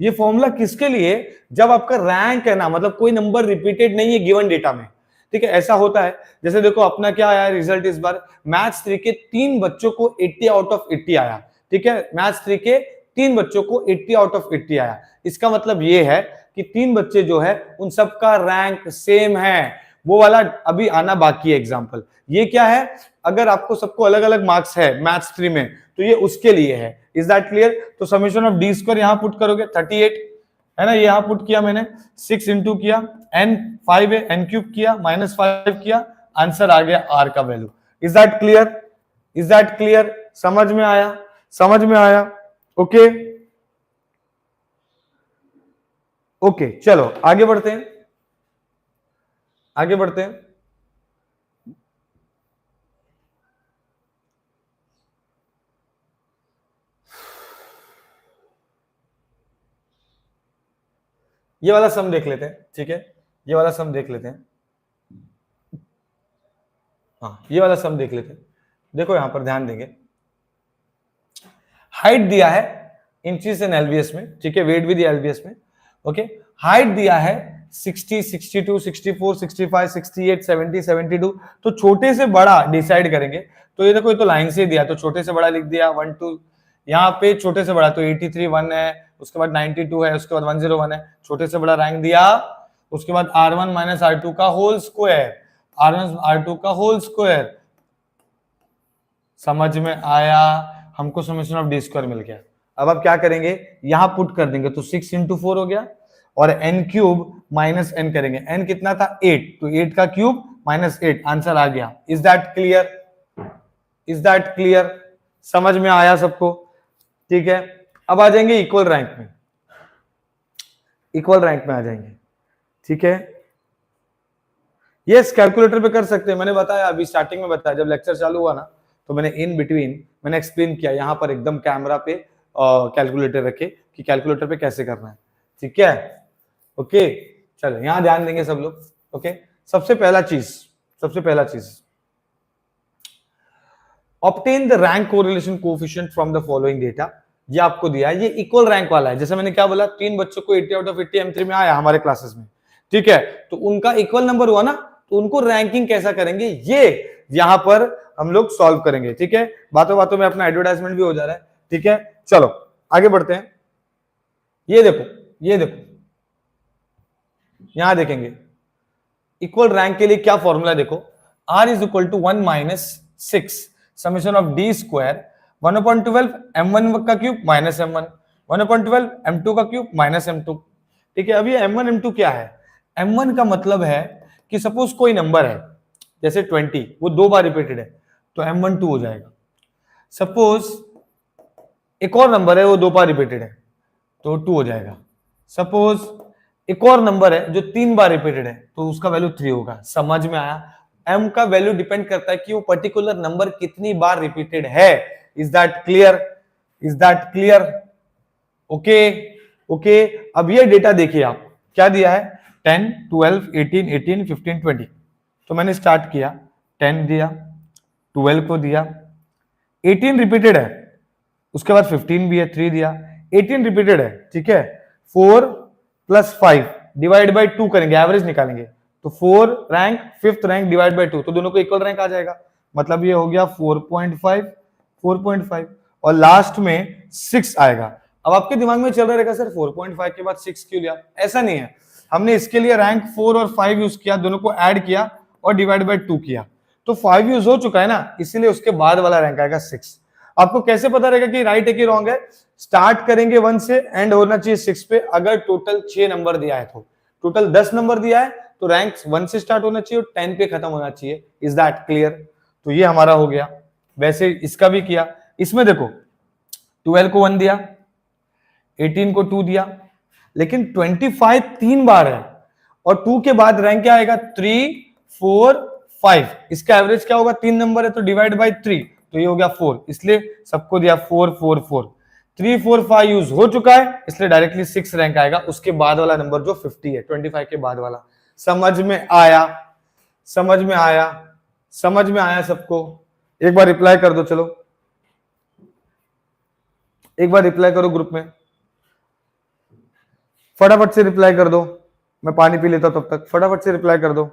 ये फॉर्मूला किसके लिए? जब आपका रैंक है ना, मतलब कोई नंबर रिपीटेड नहीं है गिवन डेटा में, ठीक है? ऐसा होता है, जैसे देखो अपना क्या आया रिजल्ट इस बार, मैथ्स 3 के 3 बच्चों को 80 आउट ऑफ 80 आया, ठीक है? मैथ्स 3 के 3 बच्चों को 80 आउट ऑफ 80 आया। इसका मतलब ये है कि 3 बच्चे जो है उन सबका रैंक सेम है, वो वाला अभी आना बाकी है एग्जांपल। ये क्या है, अगर आपको सबको अलग अलग मार्क्स है मैथ्स 3 में, तो ये उसके लिए है। Is that clear? तो समीशन ऑफ डी स्क्वायर यहां पुट करोगे 38 है ना, ये यहां पुट किया मैंने, 6 इंटू किया, n 5 है, n क्यूब किया, -5 किया, आंसर आ गया r का value. Is that clear? Is that clear? समझ में आया? समझ में आया? ओके, ओके, चलो आगे बढ़ते हैं, आगे बढ़ते हैं। ये वाला सम देख लेते हैं, ठीक है, ये वाला सम देख लेते हैं। हाँ, ये वाला सम देख लेते हैं। देखो यहां पर ध्यान देंगे, हाइट दिया है इंचेस एंड एलबीएस में, ठीक है, वेट भी दिया एलबीएस में, ओके। हाइट दिया है 60, 62, 64, 65, 68, 70, 72। तो छोटे से बड़ा डिसाइड करेंगे। तो ये देखो, ये तो लाइन से दिया, तो छोटे से बड़ा लिख दिया 1 2। यहाँ पे छोटे से बड़ा तो 83 1 है, उसके बाद 92 है, उसके बाद 101 है, छोटे से बड़ा रैंक दिया। उसके बाद R1 माइनस R2 का होल स्क्वायर, R1 R2 का होल स्क्वायर। समझ में आया? हमको समेशन ऑफ डी स्क्वायर मिल गया। अब आप क्या करेंगे, यहां पुट कर देंगे, तो 6 इंटू 4 हो गया, और n क्यूब माइनस n करेंगे। n कितना था 8, तो 8 का क्यूब माइनस 8, आंसर आ गया। Is that clear? Is that clear? समझ में आया सबको? ठीक है, अब आ जाएंगे इक्वल रैंक में। इक्वल रैंक में आ जाएंगे, ठीक है। यस, कैलकुलेटर पे कर सकते हैं। मैंने बताया अभी स्टार्टिंग में बताया, जब लेक्चर चालू हुआ ना, तो मैंने इन बिटवीन मैंने एक्सप्लेन किया, यहां पर एकदम कैमरा पे कैलकुलेटर रखे कि कैलकुलेटर पे कैसे करना है, ठीक है। ओके, चलो यहां ध्यान देंगे सब लोग। ओके, सबसे पहला चीज obtain the rank correlation coefficient from the following data. ये आपको दिया है, ये इक्वल रैंक वाला है। जैसे मैंने क्या बोला, 3 बच्चों को 80 आउट ऑफ 80 M3 में आया हमारे क्लासेस में, ठीक है, तो उनका इक्वल नंबर हुआ ना, तो उनको रैंकिंग कैसा करेंगे, ये यहां पर हम लोग सॉल्व करेंगे, ठीक है। बातों बातों में अपना एडवर्टाइजमेंट भी हो जा रहा है, ठीक है। चलो आगे बढ़ते हैं। ये देखो, ये देखो, यहां देखेंगे इक्वल रैंक के लिए क्या फॉर्मूला, देखो, R is equal to 1 minus 6 summation of D square 1/12 M1 का क्यूब माइनस M1, 1/12 M2 का क्यूब माइनस M2, ठीक है। अभी M1 M2 क्या है? M1 का मतलब है कि सपोज कोई नंबर है, जैसे 20, वो 2 बार रिपीटेड है, तो M1 2 हो जाएगा। सपोज एक और नंबर है, वो 2 बार रिपीटेड है, तो 2 हो जाएगा। सपोज एक और नंबर है जो 3 बार रिपीटेड है, तो उसका वैल्यू 3 होगा। समझ में आया? m का वैल्यू डिपेंड करता है कि वो पर्टिकुलर नंबर कितनी बार रिपीटेड है। Is that clear? Is that clear? Okay, okay. अब ये डेटा देखिए, आप क्या दिया है, 10 12 18 18 15 20। तो मैंने स्टार्ट किया, 10 दिया, 12 को दिया, 18 रिपीटेड है, उसके बाद 15 भी है, 3 दिया, 18 रिपीटेड है, ठीक है। 4 प्लस 5 डिवाइड बाई 2 करेंगे, एवरेज निकालेंगे, तो 4 rank, 5th rank divide by 2, तो दोनों को इक्वल रैंक आ जाएगा। मतलब ये हो गया 4.5 4.5, और लास्ट में 6 आएगा। अब आपके दिमाग में चल रहा रहेगा, सर 4.5 के बाद 6 क्यों लिया? ऐसा नहीं है, हमने इसके लिए रैंक 4 और 5 यूज किया, दोनों को ऐड किया और डिवाइड बाई 2 किया, तो 5 यूज हो चुका है ना, इसीलिए उसके बाद वाला रैंक आएगा 6। आपको कैसे पता रहेगा कि राइट है कि रॉन्ग है? स्टार्ट करेंगे 1 से, एंड होना चाहिए 6 पे। अगर टोटल 6 नंबर दिया है, तो टोटल 10 नंबर दिया है, तो रैंक 1 से स्टार्ट होना चाहिए और 10 पे खत्म होना चाहिए। Is that clear? तो ये हमारा हो गया। वैसे इसका भी किया, इसमें देखो 12 को 1 दिया, 18 को 2 दिया, लेकिन 25 3 बार है, और 2 के बाद रैंक क्या आएगा, 3 4 5। इसका एवरेज क्या होगा, 3 नंबर है तो डिवाइड बाई 3, तो ये हो गया 4, इसलिए सबको दिया 4 4 4। 3 4 5 यूज हो चुका है, इसलिए डायरेक्टली 6 रैंक आएगा, उसके बाद वाला नंबर जो 50 है, 25 के बाद वाला। समझ में आया? समझ में आया? समझ में आया सबको? एक बार रिप्लाई कर दो, चलो एक बार रिप्लाई करो ग्रुप में, फटाफट से रिप्लाई कर दो। मैं पानी पी लेता हूं तब तक, फटाफट से रिप्लाई कर दो।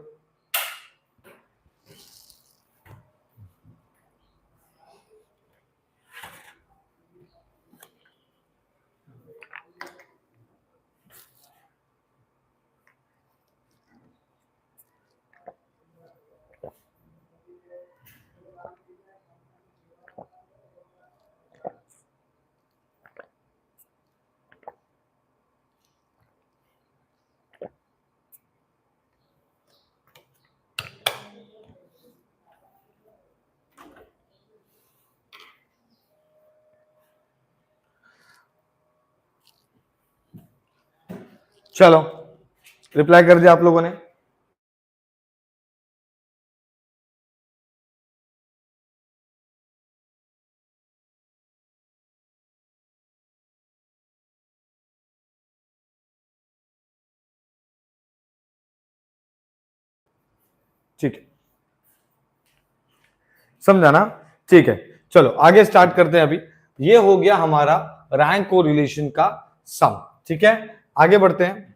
चलो रिप्लाई कर दिया आप लोगों ने? ठीक है, समझा ना? ठीक है, चलो आगे स्टार्ट करते हैं। अभी ये हो गया हमारा रैंक को रिलेशन का सम। ठीक है, आगे बढ़ते हैं।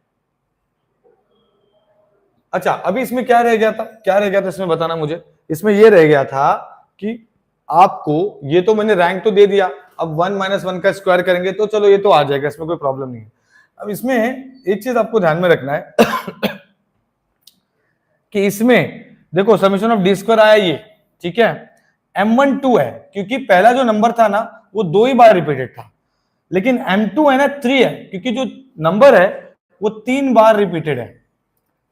अच्छा, अभी इसमें क्या रह गया था, क्या रह गया था इसमें बताना मुझे। इसमें ये रह गया था कि आपको, ये तो मैंने रैंक तो दे दिया, अब 1 - 1 का स्क्वायर करेंगे तो चलो ये तो आ जाएगा, इसमें कोई प्रॉब्लम नहीं है। अब इसमें एक चीज आपको ध्यान में रखना है कि इसमें देखो समेशन ऑफ डी स्क्वायर आया ये, ठीक है, m1 2 है क्योंकि पहला जो नंबर था ना वो 2 ही बार रिपीटेड था, लेकिन m2 है ना 3 है क्योंकि जो नंबर है वो 3 बार रिपीटेड है।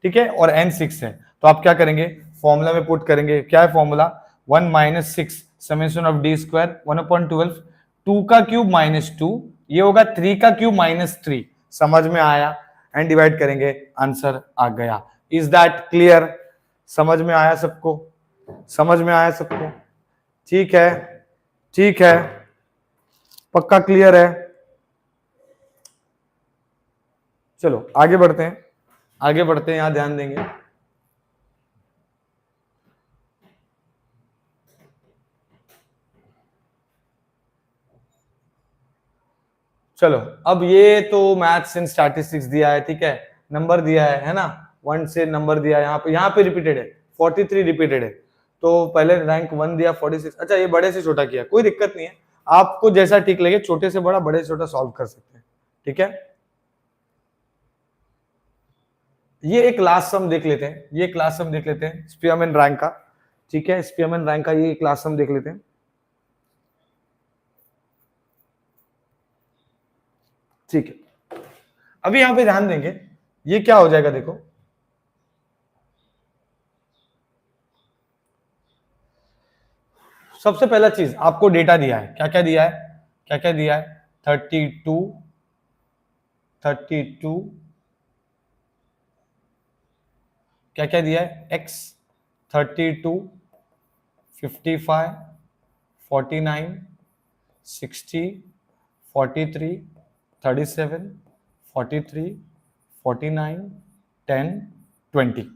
ठीक है, और n 6 है, तो आप क्या करेंगे, फॉर्मूला में पुट करेंगे। क्या है formula, 1 - 6 summation of D square 1/12, 2 का क्यूब -2, ये होगा 3 का क्यूब -3। समझ में आया? एंड डिवाइड करेंगे, आंसर आ गया। Is that clear? समझ में आया सबको? समझ में आया सबको? ठीक है, ठीक है, पक्का क्लियर है? चलो आगे बढ़ते हैं, आगे बढ़ते हैं, यहां ध्यान देंगे। चलो, अब ये तो मैथ्स एंड स्टैटिस्टिक्स दिया है, ठीक है, नंबर दिया है ना, 1 से नंबर दिया है, यहाँ पे रिपीटेड है, 43 रिपीटेड है, तो पहले रैंक 1 दिया 46। अच्छा, ये बड़े से छोटा किया, कोई दिक्कत नहीं है, आपको जैसा ठीक लगे, छोटे से बड़ा, बड़े से छोटा सॉल्व कर सकते हैं। ठीक है, ये एक लास्ट सम देख लेते हैं, ये क्लास सम देख लेते हैं स्पीयरमैन रैंक का। ठीक है, स्पीयरमैन रैंक का ये क्लास सम देख लेते हैं। ठीक है, अभी यहां पे ध्यान देंगे, ये क्या हो जाएगा देखो, सबसे पहला चीज आपको डेटा दिया है, क्या क्या दिया है, क्या क्या दिया है, 32 क्या क्या दिया है, x 32 55 49 60 43 37 43 49 10 20।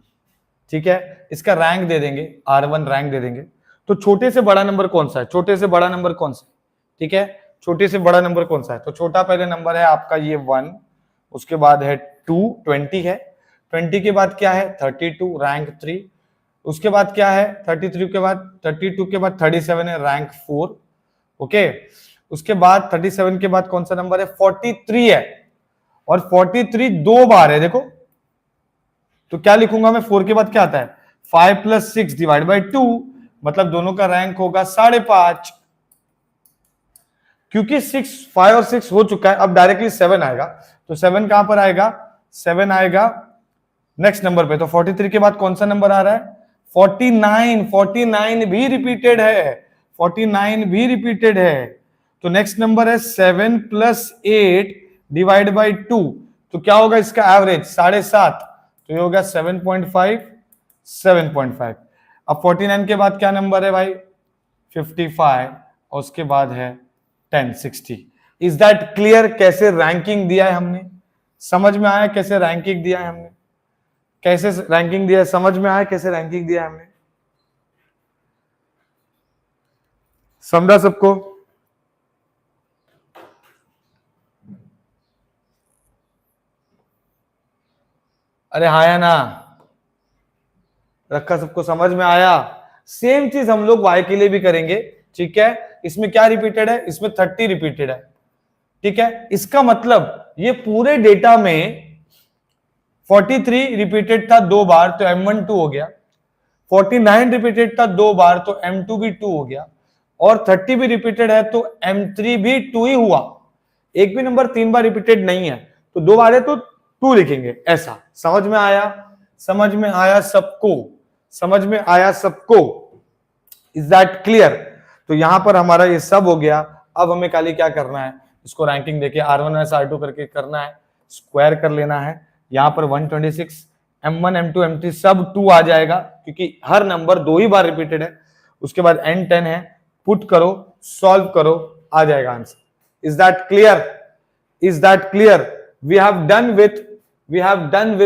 ठीक है, इसका रैंक दे देंगे, R1 रैंक दे देंगे। तो छोटे से बड़ा नंबर कौन सा है, छोटे से बड़ा नंबर कौन सा है? ठीक है, छोटे से बड़ा नंबर कौन सा है, तो छोटा पहले नंबर है आपका ये 1, उसके बाद है 2, 20 है, 20 के बाद क्या है 32 रैंक 3, उसके बाद क्या है 33 के बाद, 32 के बाद 37 है रैंक 4। ओके, उसके बाद 37 के बाद कौन सा नंबर है 43 है, और 43 2 बार है देखो, तो क्या लिखूंगा मैं, 4 के बाद क्या आता है 5 + 6 / 2, मतलब दोनों का रैंक होगा 5.5। क्योंकि 6 5 और 6 हो चुका है, अब डायरेक्टली 7 आएगा, तो 7 कहां पर आएगा, 7 आएगा नेक्स्ट नंबर पे। तो 43 के बाद कौन सा नंबर आ रहा है 49, 49 भी रिपीटेड है, 49 भी रिपीटेड है, तो नेक्स्ट नंबर है 7 + 8 / 2, तो क्या होगा इसका एवरेज 7.5, तो ये होगा 7.5 7.5। अब 49 के बाद क्या नंबर है भाई 55, और उसके बाद है 10 60। इज दैट क्लियर कैसे रैंकिंग दिया है हमने, समझ में आया कैसे रैंकिंग दिया है हमने, कैसे रैंकिंग दिया है, समझ में आया कैसे रैंकिंग दिया है हमने, समझा सबको? अरे हाँ या ना, रखा सबको, समझ में आया? सेम चीज हम लोग y के लिए भी करेंगे। ठीक है, इसमें क्या रिपीटेड है, इसमें 30 रिपीटेड है। ठीक है, इसका मतलब ये पूरे डेटा में 43 रिपीटेड था 2 बार, तो m1 2 हो गया, 49 रिपीटेड था 2 बार, तो m2 भी 2 हो गया, और 30 भी रिपीटेड है तो m3 भी 2 ही हुआ। एक भी नंबर 3 बार रिपीटेड नहीं है, तो 2 बार है तो 2 लिखेंगे, ऐसा। समझ में आया? समझ में आया सबको? समझ में आया सबको? Is that clear? तो यहां पर हमारा ये सब हो गया। अब हमें खाली क्या करना है, इसको रैंकिंग देके R1 - R2 करके करना है, स्क्वायर कर लेना है। यहां पर 126 m1 m2 m3 सब 2 आ जाएगा क्योंकि हर नंबर 2 ही बार रिपीटेड है। उसके बाद n 10 है, पुट करो, सॉल्व करो, आ जाएगा answer. Is that clear? Is that clear? We have done with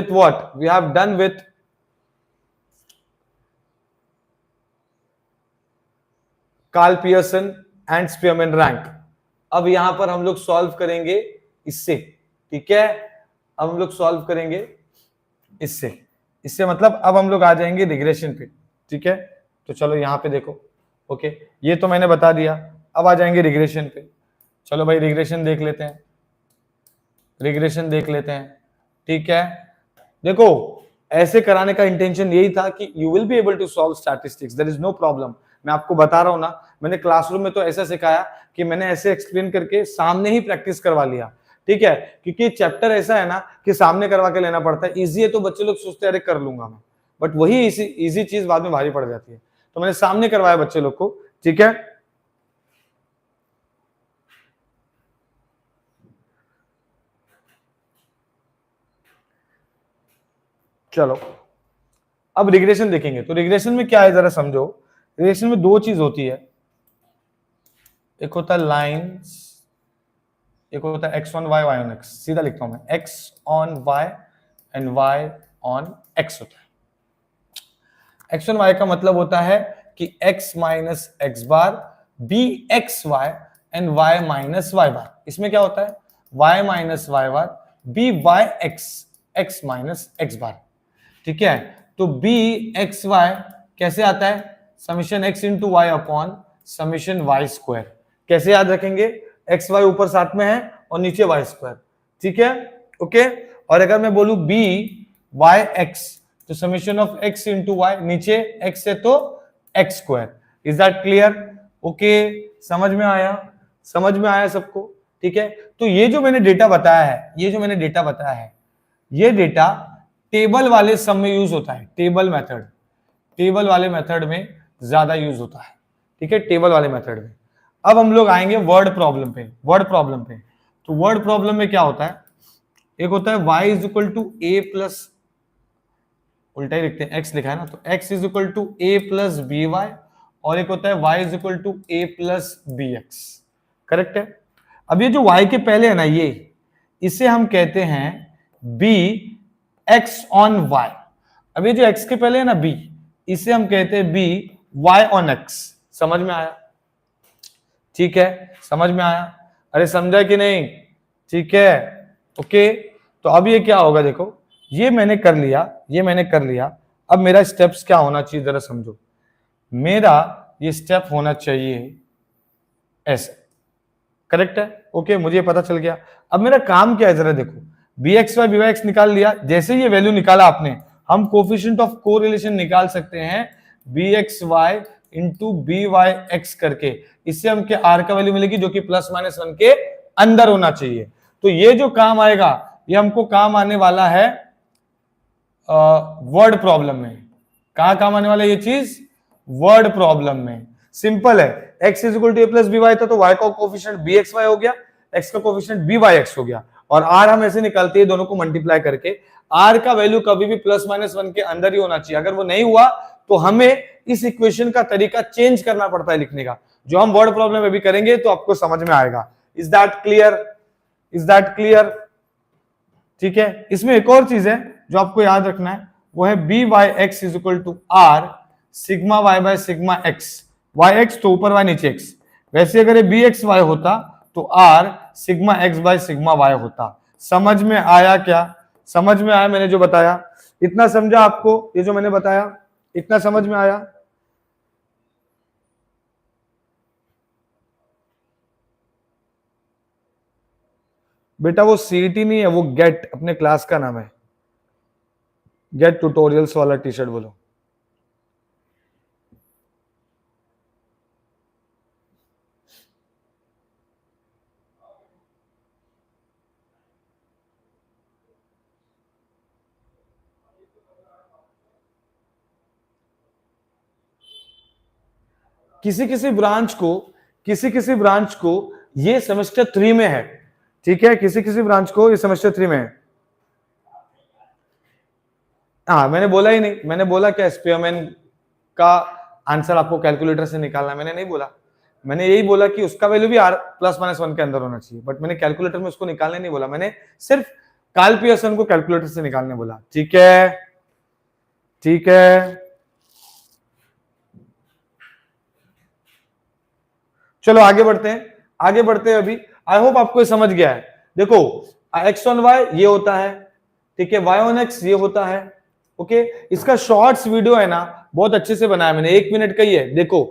what? We have done with Karl Pearson and Spearman rank. अब यहां पर हम लोग सॉल्व करेंगे इससे, ठीक है, अब हम लोग सॉल्व करेंगे इससे, इससे मतलब अब हम लोग आ जाएंगे रिग्रेशन पे, ठीक है। तो चलो यहां पे देखो, ओके, ये तो मैंने बता दिया, अब आ जाएंगे रिग्रेशन पे। चलो भाई रिग्रेशन देख लेते हैं, रिग्रेशन देख लेते हैं, ठीक है। देखो ऐसे कराने का इंटेंशन यही था कि you will be able to solve statistics, there is no problem. मैं आपको बता रहा हूं ना, मैंने क्लासरूम में तो ऐसा सिखाया कि मैंने ऐसे एक्सप्लेन करके सामने ही प्रैक्टिस करवा लिया, ठीक है, क्योंकि चैप्टर ऐसा है ना कि सामने करवा के लेना पड़ता है। इजी है तो बच्चे लोग सोचते हैं अरे कर लूंगा मैं, बट वही इजी चीज बाद में भारी पड़ जाती है। तो मैंने सामने करवाया बच्चे लोग को, ठीक है। चलो अब रिग्रेशन देखेंगे। तो रिग्रेशन में क्या है जरा समझो। रिग्रेशन में दो चीज होती है, एक होता है लाइंस, एक होता है X on Y, Y on X. सीधा लिखता हूं मैं, X on Y and Y on X होता है। एक्स ऑन वाई का मतलब होता है कि x minus x bar b x y and y minus Y bar. इसमें क्या होता है, y minus Y bar b Y x x minus x bar, ठीक है। तो बी एक्स वाई कैसे आता है, summation x into Y upon summation y square. कैसे याद रखेंगे, एक्स वाई ऊपर साथ में है और नीचे वाई स्क्वायर, ठीक है, ओके। और अगर मैं बोलूं बी वाई एक्स तो summation of X into Y, नीचे एक्स है तो X square. Is that clear, okay, समझ में आया, समझ में आया सबको, ठीक है। तो ये जो मैंने डेटा बताया है, ये जो मैंने डेटा बताया है, ये डेटा टेबल वाले सम में यूज होता है, टेबल मेथड, टेबल वाले मेथड में ज्यादा यूज होता है, ठीक है, टेबल वाले मेथड में। अब हम लोग आएंगे वर्ड प्रॉब्लम पे, वर्ड प्रॉब्लम पे। तो वर्ड प्रॉब्लम में क्या होता है, एक होता है y is equal to A plus, उल्टा ही लिखते हैं, x लिखा है ना, तो x is equal to A plus B Y, और एक होता है y is equal to A plus B X, correct है। अब ये जो y के पहले है ना, ये इसे हम कहते हैं b x ऑन y। अब ये जो x के पहले है ना b, इसे हम कहते हैं b y ऑन x। समझ में आया, ठीक है, समझ में आया, अरे समझा कि नहीं, ठीक है, ओके। तो अब ये क्या होगा, देखो ये मैंने कर लिया, ये मैंने कर लिया। अब मेरा स्टेप्स क्या होना चाहिए जरा समझो, मेरा ये स्टेप होना चाहिए ऐसे, करेक्ट है, ओके, मुझे पता चल गया। अब मेरा काम क्या है जरा देखो, B x Y B Y X निकाल लिया। जैसे ये वैल्यू निकाला आपने, हम कोफिशिएंट ऑफ कोरिलेशन निकाल सकते हैं B x Y into B Y X करके। इससे हमके आर का वैल्यू मिलेगी जो कि प्लस माइनस वन के अंदर होना चाहिए। तो ये जो काम आएगा, ये हमको काम आने वाला है वर्ड प्रॉब्लम में। कहां काम आने वाला है ये चीज, वर्ड प्रॉब्लम में। सिंपल है, x is equal to A plus B Y था तो y का कोफिशिएंट बी एक्स वाई हो गया, x का कोफिशिएंट बी वाई एक्स हो गया, और r हम ऐसे निकालते हैं दोनों को मल्टीप्लाई करके। r का वैल्यू कभी भी प्लस माइनस वन के अंदर ही होना चाहिए। अगर वो नहीं हुआ तो हमें इस इक्वेशन का तरीका चेंज करना पड़ता है लिखने का, जो हम वर्ड प्रॉब्लम में भी करेंगे तो आपको समझ में आएगा। Is that clear, is that clear, ठीक है। इसमें एक और चीज है जो आपको याद रखना है, वो है B Y X is equal to R sigma Y by sigma X. Y X तो ऊपर, वाई नीचे एक्स। वैसे अगर ये बी एक्स वाई होता तो R sigma X by sigma Y होता। समझ में आया क्या, समझ में आया मैंने जो बताया, इतना समझा आपको, ये जो मैंने बताया इतना समझ में आया। बेटा वो सीईटी नहीं है, वो गेट अपने क्लास का नाम है, गेट ट्यूटोरियल्स वाला टी शर्ट बोलो। किसी किसी ब्रांच को, किसी किसी ब्रांच को ये सेमेस्टर 3 में है, ठीक है, किसी किसी ब्रांच को ये सेमेस्टर 3 में है। हाँ मैंने बोला ही नहीं, मैंने बोला क्या स्पीयरमैन का आंसर आपको कैलकुलेटर से निकालना है, मैंने नहीं बोला। मैंने यही बोला कि उसका वैल्यू भी आर प्लस माइनस वन के अंदर होना चाहिए, बट मैंने कैलकुलेटर में उसको निकालने नहीं बोला, मैंने सिर्फ कार्ल पियर्सन को कैलकुलेटर से निकालने बोला, ठीक है, ठीक है। चलो आगे बढ़ते हैं, आगे बढ़ते हैं। अभी आई होप आपको ये समझ गया है। देखो x ऑन y ये होता है, ठीक है, y ऑन x ये होता है। ओके, इसका शॉर्ट्स वीडियो है ना, बहुत अच्छे से बनाया मैंने, 1 मिनट का ही है। देखो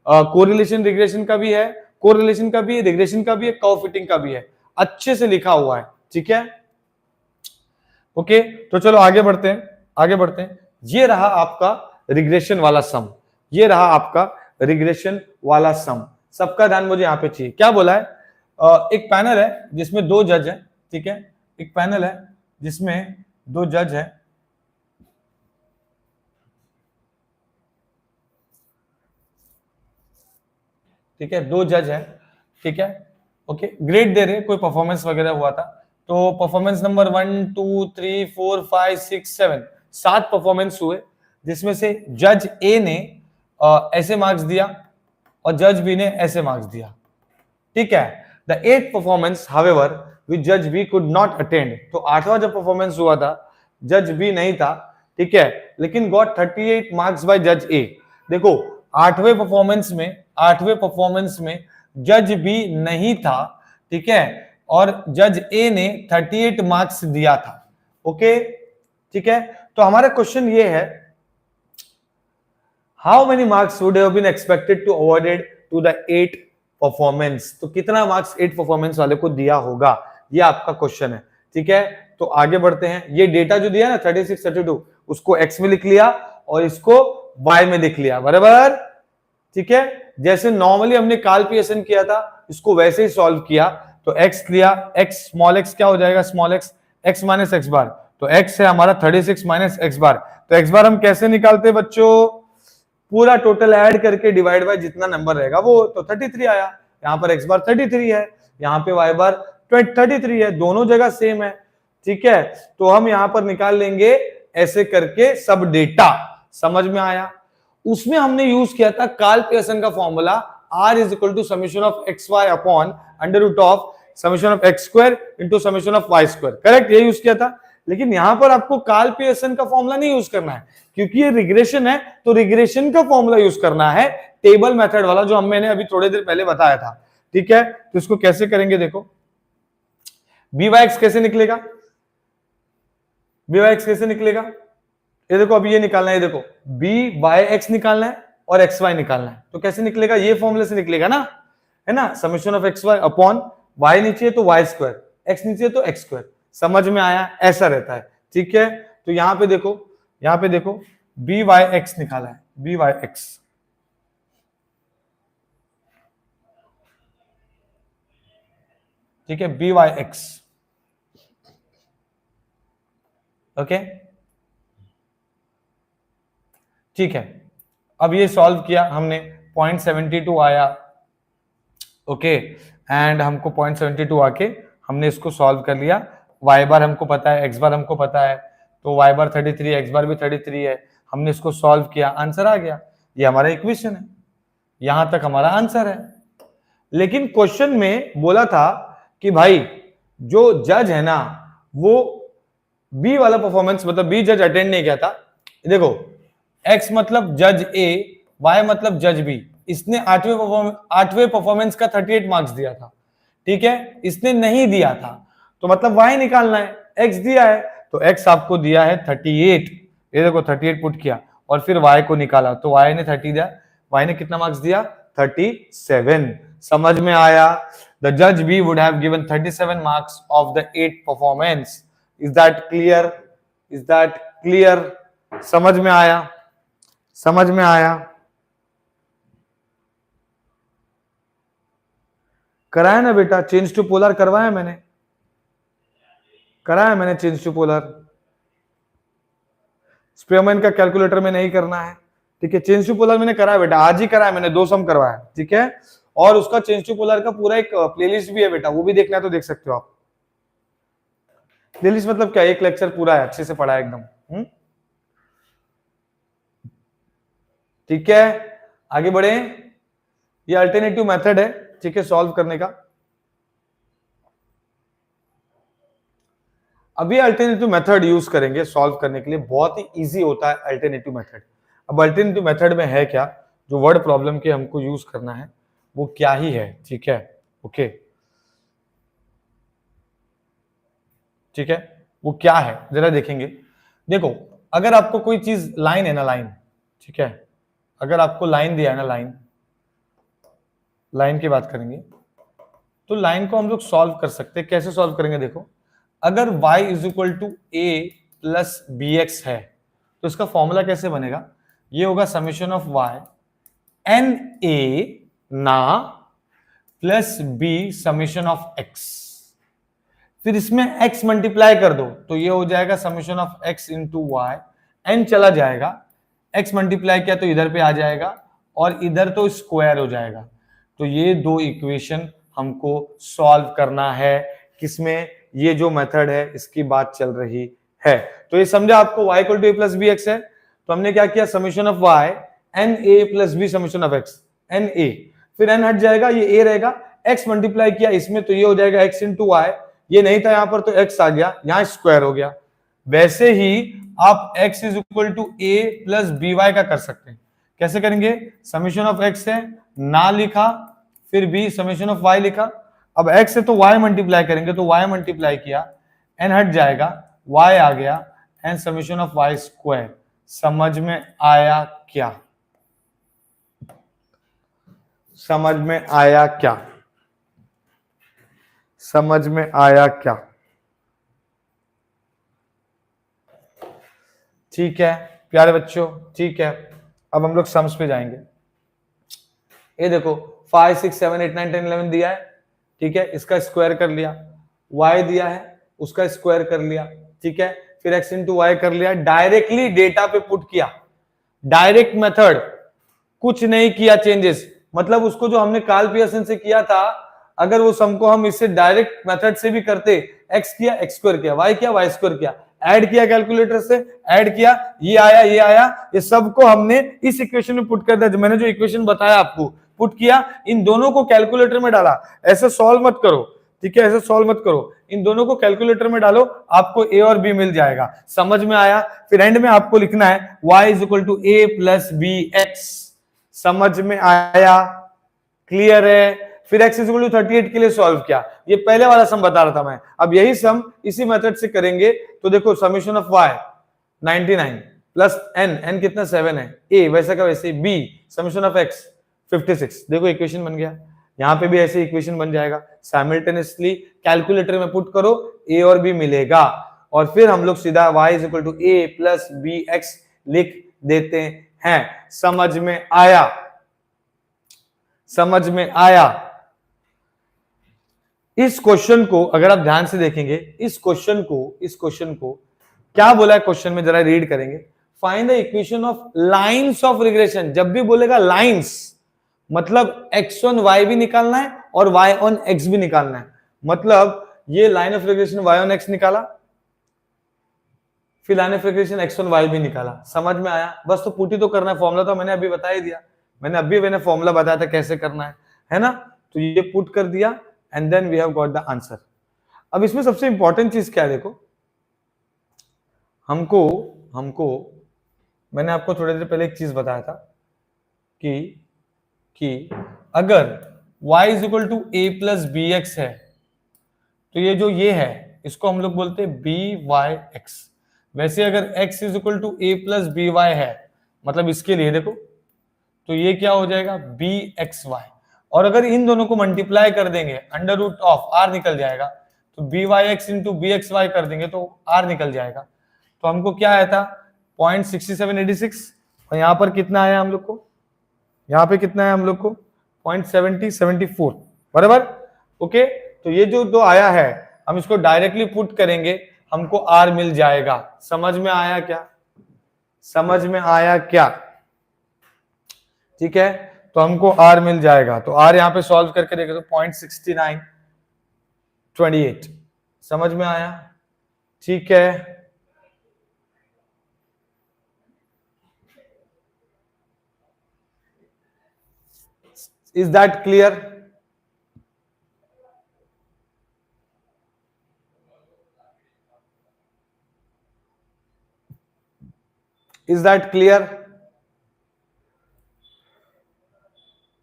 कोरिलेशन रिग्रेशन का भी है, कोरिलेशन का भी है, रिग्रेशन का भी है, कर्व फिटिंग का भी है, अच्छे से लिखा हुआ है, ठीक है। ओके, तो चलो आगे बढ़ते हैं, आगे बढ़ते हैं। ये रहा आपका रिग्रेशन वाला सम, ये रहा आपका रिग्रेशन वाला सम। सबका ध्यान मुझे यहां पे चाहिए। क्या बोला है? एक पैनल है जिसमें 2 जज है, ठीक है, एक पैनल है जिसमें 2 जज है, ठीक है, 2 जज है, ठीक है। ओके, ग्रेड दे रहे, कोई परफॉर्मेंस वगैरह हुआ था, तो परफॉर्मेंस नंबर 1 2 3 4 5 6 7 7 परफॉर्मेंस हुए, जिसमें से जज ए ने ऐसे मार्क्स दिया और जज बी ने ऐसे मार्क्स दिया, ठीक है। द 8th परफॉर्मेंस हाउएवर विच जज बी कुड नॉट अटेंड, तो 8वां जब परफॉर्मेंस हुआ था, जज बी नहीं था, ठीक है, लेकिन गॉट 38 मार्क्स बाय जज ए। देखो 8वें परफॉर्मेंस में जज बी नहीं था, ठीक है, और जज ए ने 38 मार्क्स दिया था। ओके, ठीक है, तो हमारा क्वेश्चन ये है, how many marks would have been expected to awarded to the 8 performance, तो कितना मार्क्स 8 परफॉर्मेंस वाले को दिया होगा, ये आपका क्वेश्चन है, ठीक है। तो आगे बढ़ते हैं। ये डेटा जो दिया ना 36 32, उसको x में लिख लिया और इसको y में लिख लिया, बराबर, ठीक है। जैसे नॉर्मली हमने कैलकुलेशन किया था, इसको वैसे ही सॉल्व किया, तो x लिया, x स्मॉल x क्या हो जाएगा, स्मॉल x माइनस x बार, तो x है हमारा 36 माइनस x बार। तो x बार हम कैसे निकालते हैं बच्चों, पूरा टोटल ऐड करके डिवाइड बाय जितना नंबर रहेगा वो, तो 33 आया। यहाँ पर x बार 33 है, यहाँ पे y बार 33 है, दोनों जगह सेम है, ठीक है। तो हम यहाँ पर निकाल लेंगे ऐसे करके सब डेटा, समझ में आया। उसमें हमने यूज किया था कार्ल पियर्सन का formula, r is equal to summation of X Y upon under root of summation of X square into summation of Y square, correct, ये यूज किया था। लेकिन यहां पर आपको कार्ल पियर्सन का फॉर्मूला नहीं यूज करना है, क्योंकि ये रिग्रेशन है, तो रिग्रेशन का फॉर्मूला यूज करना है, टेबल मेथड वाला, जो मैंने अभी थोड़ी देर पहले बताया था, ठीक है। तो इसको कैसे करेंगे, देखो बी वाई एक्स कैसे निकलेगा, बी वाई एक्स कैसे निकलेगा, ये देखो अभी ये निकालना है, ये देखो बी वाई एक्स निकालना है और एक्स वाई निकालना है, तो कैसे निकलेगा, ये फॉर्मूले से निकलेगा ना, है ना, summation of X Y upon Y नीचे तो वाई स्क्वायर, एक्स नीचे तो एक्स स्क्वायर, समझ में आया, ऐसा रहता है, ठीक है। तो यहां पे देखो, यहां पे देखो बी वाई एक्स निकाला है, बी वाई एक्स, ठीक है, बी वाई एक्स, ओके, ठीक है। अब ये सॉल्व किया हमने, 0.72 आया, ओके, एंड हमको 0.72 आके हमने इसको सॉल्व कर लिया। y बार हमको पता है, x बार हमको पता है, तो y बार 33, x बार भी 33 है, हमने इसको सॉल्व किया, आंसर आ गया। ये हमारा इक्वेशन है, यहां तक हमारा आंसर है। लेकिन क्वेश्चन में बोला था कि भाई जो जज है ना, वो बी वाला परफॉर्मेंस, मतलब बी जज अटेंड नहीं किया था। देखो x मतलब जज ए, y मतलब जज बी, इसने 8वें परफॉर्मेंस का 38 मार्क्स दिया था, ठीक है, इसने नहीं दिया था, तो मतलब y निकालना है, x दिया है तो x आपको दिया है 38, ये देखो 38 पुट किया और फिर y को निकाला, तो y ने 30 दिया, y ने कितना मार्क्स दिया, 37, समझ में आया। द जज B would have given 37 marks of the 8 performance, is that clear, is that clear, समझ में आया, समझ में आया। कराया ना बेटा, चेंज टू पोलर करवाया मैंने, कराया मैंने चेंज टू पोलर, स्पेयरमैन का कैलकुलेटर में नहीं करना है, ठीक है, चेंज टू पोलर मैंने कराया बेटा, आज ही कराया मैंने, 2 सम करवाया, ठीक है। और उसका चेंज टू पोलर का पूरा एक प्लेलिस्ट भी है बेटा, वो भी देखना है तो देख सकते हो आप। प्लेलिस्ट मतलब क्या, एक लेक्चर पूरा है, अच्छे से पढ़ा है एकदम, ठीक है। आगे बढ़े, ये अल्टरनेटिव मेथड है, ठीक है, सॉल्व करने का। अभी अल्टरनेटिव मेथड यूज करेंगे सॉल्व करने के लिए, बहुत ही इजी होता है अल्टरनेटिव मेथड। अब अल्टरनेटिव मेथड में है क्या, जो वर्ड प्रॉब्लम के हमको यूज करना है वो क्या ही है, ठीक है, ओके, ठीक है, वो क्या है जरा देखेंगे। देखो, अगर आपको कोई चीज लाइन है ना, लाइन, ठीक है, अगर आपको लाइन दिया है ना, लाइन, लाइन की बात करेंगे तो लाइन को हम लोग सॉल्व कर सकते हैं। कैसे सॉल्व करेंगे, देखो, अगर y is equal to A plus B x है तो इसका फॉर्मूला कैसे बनेगा, ये होगा summation of y N a ना plus B summation of x, फिर इसमें x मल्टीप्लाई कर दो तो ये हो जाएगा summation of x into Y, N चला जाएगा, x मल्टीप्लाई किया तो इधर पे आ जाएगा और इधर तो स्क्वायर हो जाएगा। तो ये दो इक्वेशन हमको सॉल्व करना है, किसमें, ये जो मेथड है इसकी बात चल रही है। तो ये समझा आपको, y equal to A plus B x है, तो हमने क्या किया, summation of y N A plus B summation of x, N A, फिर n हट जाएगा, ये a रहेगा, x मल्टीप्लाई किया इसमें तो ये हो जाएगा x इंटू वाई, ये नहीं था यहां पर तो x आ गया, यहां स्क्वायर हो गया। वैसे ही आप x is equal to A plus B Y का कर सकते हैं। कैसे करेंगे, समेशन ऑफ x है, ना लिखा, फिर b समेशन ऑफ y लिखा, अब x है तो y मल्टीप्लाई करेंगे तो y मल्टीप्लाई किया, n हट जाएगा, y आ गया, and summation of y square. समझ में आया क्या, समझ में आया क्या, समझ में आया क्या, ठीक है प्यारे बच्चों, ठीक है। अब हम लोग सम्स पे जाएंगे। ये देखो 5 6 7 8 9 10 11 दिया है, ठीक है, इसका स्क्वायर कर लिया, y दिया है उसका स्क्वायर कर लिया, ठीक है, फिर x इंटू वाई कर लिया, डायरेक्टली डेटा पे पुट किया, डायरेक्ट मेथड, कुछ नहीं किया चेंजेस। मतलब उसको जो हमने कार्ल पियर्सन से किया था, अगर वो सम को हम इससे डायरेक्ट मेथड से भी करते, x किया x स्क्वायर किया, y स्क्वायर किया, ऐड किया कैलकुलेटर से, ऐड किया, ये आया ये आया, ये सबको हमने इस इक्वेशन में पुट कर दिया। मैंने जो इक्वेशन बताया आपको पुट किया, इन दोनों को कैलकुलेटर में डाला। ऐसे सॉल्व मत करो, ठीक है, ऐसे सॉल्व मत करो, इन दोनों को कैलकुलेटर में डालो, आपको ए और बी मिल जाएगा। समझ में आया, फिर एंड में आपको लिखना है y is equal to A plus B X. समझ में आया, क्लियर है। फिर x इज इक्वल टू 38 के लिए सॉल्व किया, ये पहले वाला सम बता रहा था मैं, अब यही सम इसी मेथड से करेंगे। तो देखो summation of y 99 plus n कितना 7 है, a वैसे का वैसे, b समेशन ऑफ x 56, देखो इक्वेशन बन गया। यहां पे भी ऐसे इक्वेशन बन जाएगा, साइमल्टेनियसली कैलकुलेटर में पुट करो, a और b मिलेगा, और फिर हम लोग सीधा y is equal to a plus B x लिख देते हैं। समझ में आया, समझ में आया। इस क्वेश्चन को अगर आप ध्यान से देखेंगे, इस क्वेश्चन को क्या बोला है क्वेश्चन में, जरा रीड करेंगे। Find the equation of lines of regression. जब भी बोलेगा लाइंस, मतलब x ऑन y भी निकालना है और y ऑन x भी निकालना है। मतलब ये line of regression y on x निकाला, फिर line of regression x on y भी निकाला। समझ में आया, बस तो पुट ही तो करना है, फॉर्मूला तो मैंने अभी बता ही दिया, मैंने फॉर्मूला बताया था कैसे करना है ना। तो ये पुट कर दिया and then we have got the answer. अब इसमें सबसे इंपॉर्टेंट चीज क्या है, देखो, हमको मैंने आपको थोड़ी देर पहले एक चीज बताया था कि अगर y is equal to A plus B x है तो ये जो ये है इसको हम लोग बोलते हैं बी वाई एक्स। वैसे अगर x is equal to A plus B Y है, मतलब इसके लिए देखो, तो ये क्या हो जाएगा बी एक्स वाई, और अगर इन दोनों को मल्टीप्लाई कर देंगे अंडर रूट ऑफ आर निकल जाएगा, तो B Y X into B x Y कर देंगे तो आर निकल जाएगा। तो हमको क्या आया था 0.6786, और यहां पर कितना आया हम लोग को, यहां पे कितना है हम लोग को 0.7074, बराबर, ओके। तो ये जो दो आया है हम इसको डायरेक्टली पुट करेंगे, हमको आर मिल जाएगा। समझ में आया क्या, समझ में आया क्या, ठीक है। तो हमको आर मिल जाएगा, तो आर यहां पे सॉल्व करके देखे तो 0.6928। समझ में आया, ठीक है। Is that clear, is that clear.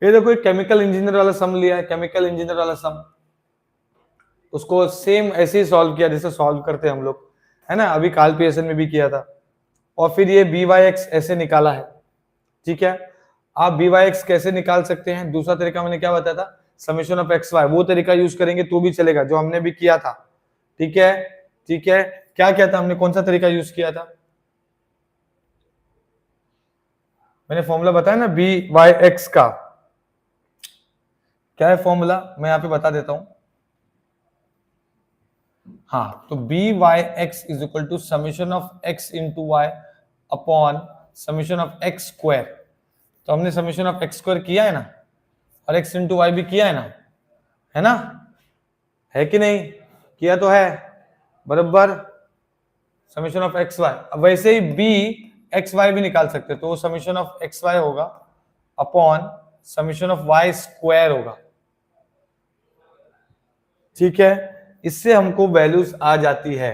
ये देखो एक केमिकल इंजीनियर वाला सम लिया है, केमिकल इंजीनियर वाला सम, उसको सेम ऐसे ही सॉल्व किया जैसे सॉल्व करते हैं हम लोग, है ना, अभी काल पीएसएन में भी किया था। और फिर ये बी वाई एक्स ऐसे निकाला है, ठीक है। आप बी वाई एक्स कैसे निकाल सकते हैं, दूसरा तरीका मैंने क्या बताया था, समेशन ऑफ एक्स वाई, वो तरीका यूज करेंगे तो भी चलेगा जो हमने भी किया था, ठीक है। ठीक है, क्या किया था हमने, कौन सा तरीका यूज किया था, मैंने फॉर्मूला बताया ना बी वाई एक्स का, क्या है फॉर्मूला, मैं यहां पे बता देता हूं। हाँ, तो B Y X is equal to summation of X into Y upon summation of X square. तो हमने समेशन ऑफ एक्स स्क्वायर किया है ना, और एक्स इंटू वाई भी किया है ना, है कि नहीं, किया तो है बराबर, समेशन ऑफ एक्स वाई। अब वैसे ही बी एक्स वाई भी निकाल सकते, तो समेशन ऑफ एक्स वाई होगा upon summation of Y square होगा, ठीक है। इससे हमको वैल्यूज आ जाती है,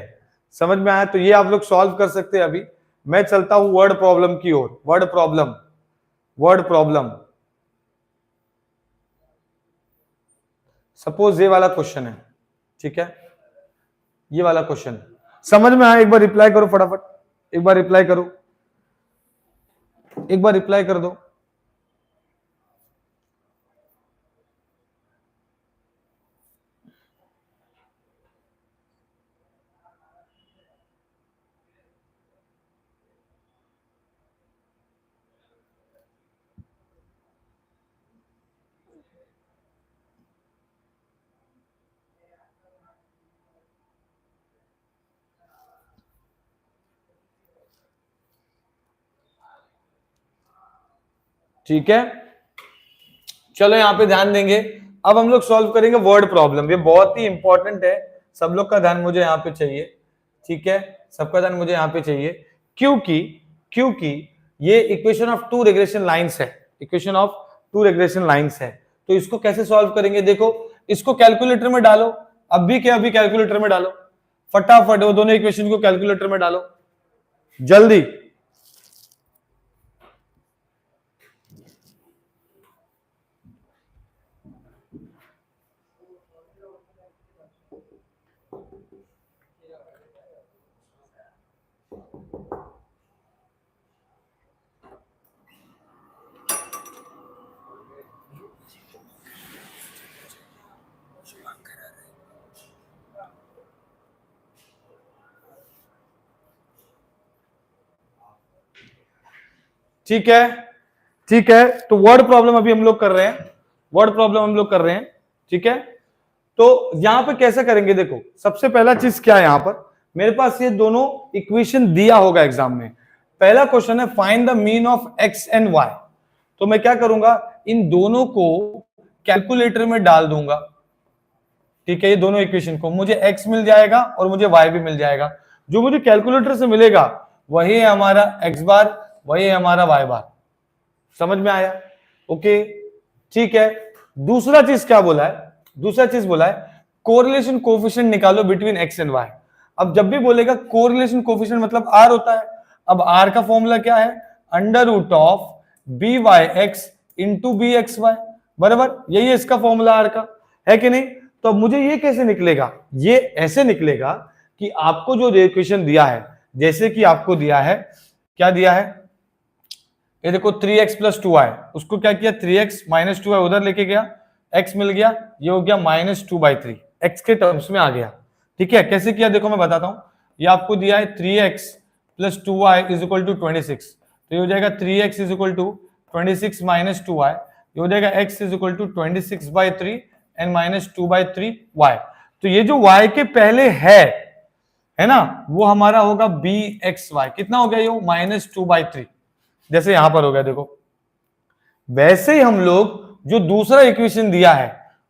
समझ में आया। तो ये आप लोग सॉल्व कर सकते हैं। अभी मैं चलता हूं वर्ड प्रॉब्लम की ओर, word problem, word problem. Suppose ये वाला क्वेश्चन है, ठीक है, ये वाला क्वेश्चन समझ में आया, एक बार रिप्लाई करो फटाफट, एक बार रिप्लाई करो, एक बार रिप्लाई कर दो। ठीक है, चलो यहां पे ध्यान देंगे। अब हम लोग सॉल्व करेंगे वर्ड प्रॉब्लम, ये बहुत ही इंपॉर्टेंट है, सब लोग का ध्यान मुझे यहाँ पे चाहिए, ठीक है, सबका ध्यान मुझे यहाँ पे चाहिए, क्योंकि क्योंकि ये equation of two regression lines है, equation of two regression lines है। तो इसको कैसे सॉल्व करेंगे, देखो इसको कैलकुलेटर में डालो, अभी के अभी कैलकुलेटर में डालो फटाफट, वो दोनों इक्वेशन को कैलकुलेटर में डालो जल्दी। ठीक है, ठीक है, तो वर्ड प्रॉब्लम अभी हम लोग कर रहे हैं, वर्ड प्रॉब्लम हम लोग कर रहे हैं, ठीक है। तो यहां पे कैसे करेंगे, देखो सबसे पहला चीज क्या है, यहां पर मेरे पास ये दोनों इक्वेशन दिया होगा एग्जाम में। पहला क्वेश्चन है find the mean of X and Y, तो मैं क्या करूंगा, इन दोनों को कैलकुलेटर में डाल दूंगा, ठीक है। ये दोनों इक्वेशन को मुझे एक्स मिल जाएगा और मुझे वाई भी मिल जाएगा, जो मुझे कैलकुलेटर से मिलेगा वही है हमारा एक्स बार, वही है हमारा वाई बार, समझ में आया, ओके, ठीक है। दूसरा चीज क्या बोला है, दूसरा चीज बोला है कोरिलेशन कोफिशिएंट निकालो बिटवीन एक्स एंड वाई। अब जब भी बोलेगा कोरिलेशन कोफिशिएंट मतलब आर होता है, अब आर का फॉर्मूला क्या है, under root of B Y X into B x Y, बराबर, यही है इसका फॉर्मूला आर का, है कि नहीं। तो अब मुझे ये कैसे निकलेगा, ये ऐसे निकलेगा कि आपको जो इक्वेशन दिया है, जैसे कि आपको दिया है, क्या दिया है, ये देखो 3x प्लस 2y, उसको क्या किया 3x माइनस 2y उधर लेके गया, x मिल गया, ये हो गया -2/3, x के टर्म्स में आ गया, ठीक है। कैसे किया देखो मैं बताता हूं, ये आपको दिया है 3x plus 2y is equal to 26, तो ये हो जाएगा 3x is equal to 26 minus 2y, ये हो जाएगा x is equal to 26/3 and -2/3y। तो ये जो y के पहले है ना, वो हमारा होगा bxy, कितना हो गया ये -2/3, जैसे यहां पर हो गया देखो। वैसे ही हम लोग जो दूसरा इक्वेशन दिया है,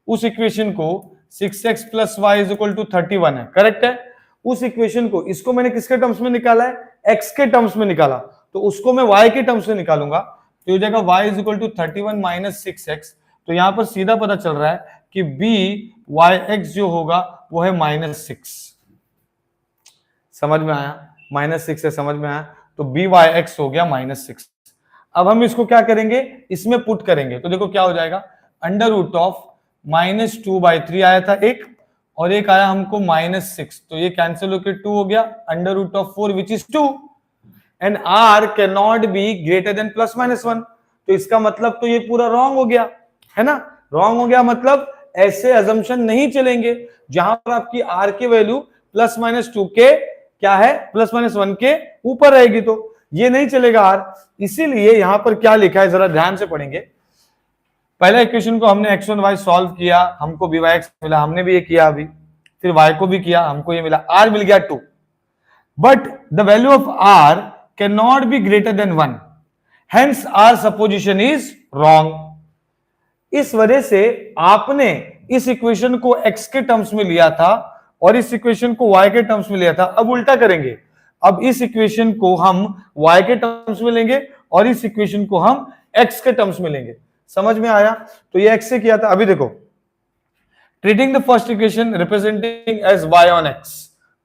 उस इक्वेशन को 6x plus Y is equal to 31 है, करेक्ट है, उस इक्वेशन को, इसको मैंने किसके टर्म्स में निकाला है, x के टर्म्स में निकाला, तो उसको मैं y के टर्म्स में निकालूंगा, तो हो जाएगा y is equal to 31 minus 6x। तो यहां पर सीधा पता चल रहा है कि b(y(x) जो होगा वो है -6, समझ में आया, -6 है, समझ में आया, तो b(y(x) हो गया -6। अब हम इसको क्या करेंगे, इसमें पुट करेंगे, तो देखो क्या हो जाएगा, अंडर रूट ऑफ -2/3 आया था एक, और एक आया हमको -6, तो ये कैंसिल होकर 2 हो गया, under root of 4 which is 2, and r can not be greater than +-1, तो इसका मतलब तो ये पूरा रॉन्ग हो गया, है ना, रॉन्ग हो गया, मतलब ऐसे अजम्पशन नहीं चलेंगे जहां पर आपकी r की वैल्यू +-2 के क्या है, +-1 के ऊपर रहेगी, तो ये नहीं चलेगा r, इसीलिए यहां पर क्या लिखा है जरा ध्यान से पढ़ेंगे। पहले इक्वेशन को हमने x1 y सॉल्व किया, हमको by(x) मिला, हमने भी ये किया अभी, फिर y को भी किया, हमको ये मिला, r मिल गया 2, but the value of r can not be greater than 1, hence our supposition is wrong. इस वजह से आपने इस इक्वेशन को x के टर्म्स में लिया था और इस इक्वेशन को y के टर्म्स में लिया था, अब उल्टा करेंगे, अब इस इक्वेशन को हम y के टर्म्स में लेंगे और इस इक्वेशन को हम x के टर्म्स में लेंगे, समझ में आया, तो ये x से किया था, अभी देखो, treating the first equation representing as y on x,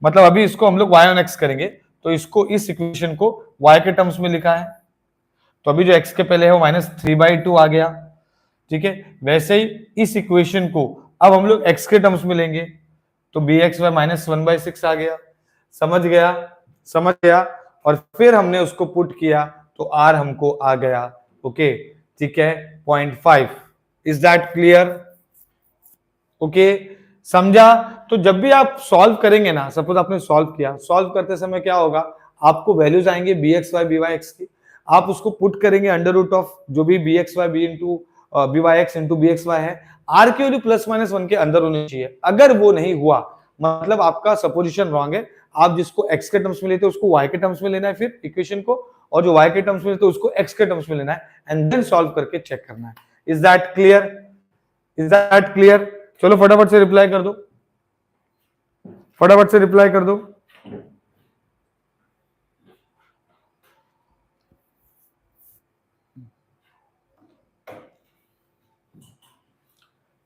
मतलब अभी इसको हम लोग y ऑन x करेंगे, तो इसको इस इक्वेशन को y के टर्म्स में लिखा है, तो अभी जो x के पहले है वो -3/2 आ गया, ठीक है, वैसे ही इस इक्वेशन को अब हम लोग x के टर्म्स में लेंगे, तो bx -1/6 आ गया, समझ गया, समझ गया, और फिर हमने उसको पुट किया तो r हमको आ गया, ओके, ठीक है, 0.5, इज दैट क्लियर, ओके, समझा। तो जब भी आप सॉल्व करेंगे ना, सपोज आपने सॉल्व किया, सॉल्व करते समय क्या होगा, आपको वैल्यूज आएंगे bxy byx की, आप उसको पुट करेंगे अंडर रूट ऑफ जो भी bxy b into byx into bxy है, r की वैल्यू +-1 के अंदर होनी चाहिए, अगर वो नहीं हुआ मतलब आपका सपोजिशन रॉन्ग है, आप जिसको x के टर्म्स में लेते हो उसको y के टर्म्स में लेना है फिर इक्वेशन को, और जो y के टर्म्स में लेते हो उसको x के टर्म्स में लेना है, एंड देन सॉल्व करके चेक करना है, is that clear, is that clear, चलो फटाफट से रिप्लाई कर दो, फटाफट से रिप्लाई कर दो,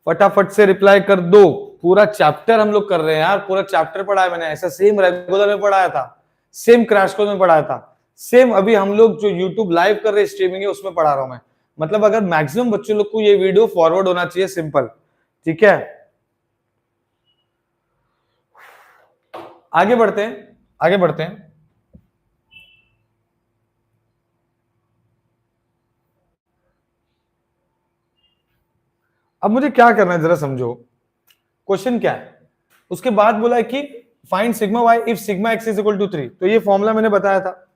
फटाफट से रिप्लाई कर दो, पूरा चैप्टर हम लोग कर रहे हैं यार, पूरा चैप्टर पढ़ा है मैंने, ऐसा सेम रेगुलर में पढ़ाया था, सेम क्रैश कोर्स में पढ़ाया था, सेम अभी हम लोग जो यूट्यूब लाइव कर रहे हैं स्ट्रीमिंग है उसमें पढ़ा रहा हूं मैं, मतलब अगर मैक्सिमम बच्चों लोग को ये वीडियो फॉरवर्ड होना चाहिए, सिंपल, ठीक है, आगे बढ़ते हैं, आगे बढ़ते हैं, अब मुझे क्या करना है जरा समझो, क्वेश्चन क्या है, उसके बाद बोला है कि find sigma Y if sigma X is equal to 3, तो ये फॉर्मूला मैंने बताया था,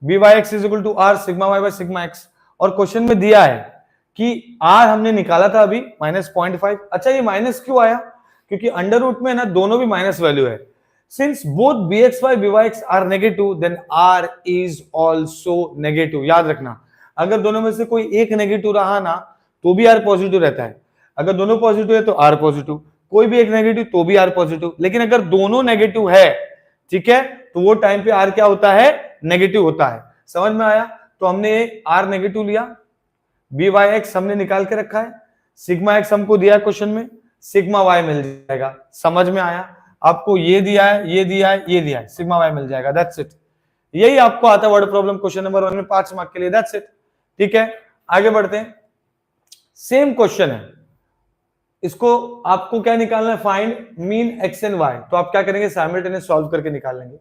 B Y X is equal to R sigma Y by sigma X, और क्वेश्चन में दिया है कि आर हमने निकाला था अभी -0.5, अच्छा ये माइनस क्यों आया, क्योंकि अंडर रूट में ना दोनों भी माइनस वैल्यू है, since both bxy byx are negative then r is also negative, याद रखना, अगर दोनों में से कोई एक नेगेटिव रहा ना तो भी r पॉजिटिव रहता है, अगर दोनों पॉजिटिव है तो r पॉजिटिव, कोई भी एक नेगेटिव तो भी r पॉजिटिव, लेकिन अगर दोनों नेगेटिव है, ठीक है, तो वो टाइम पे r क्या होता है, नेगेटिव होता है, समझ में आया, तो हमने r नेगेटिव लिया, byx हमने निकाल के रखा है, सिग्मा x हमको दिया है क्वेश्चन में, सिग्मा y मिल जाएगा, समझ में आया, आपको ये दिया है, ये दिया है, ये दिया है, सिग्मा y मिल जाएगा, दैट्स इट, यही आपको आता है वर्ड प्रॉब्लम क्वेश्चन नंबर 1 में 5 मार्क के लिए, दैट्स इट, ठीक है, आगे बढ़ते हैं, सेम क्वेश्चन है, इसको आपको क्या निकालना है, find mean X and Y, तो आप क्या करेंगे, साइमल्टेनियस सॉल्व करके निकाल लेंगे,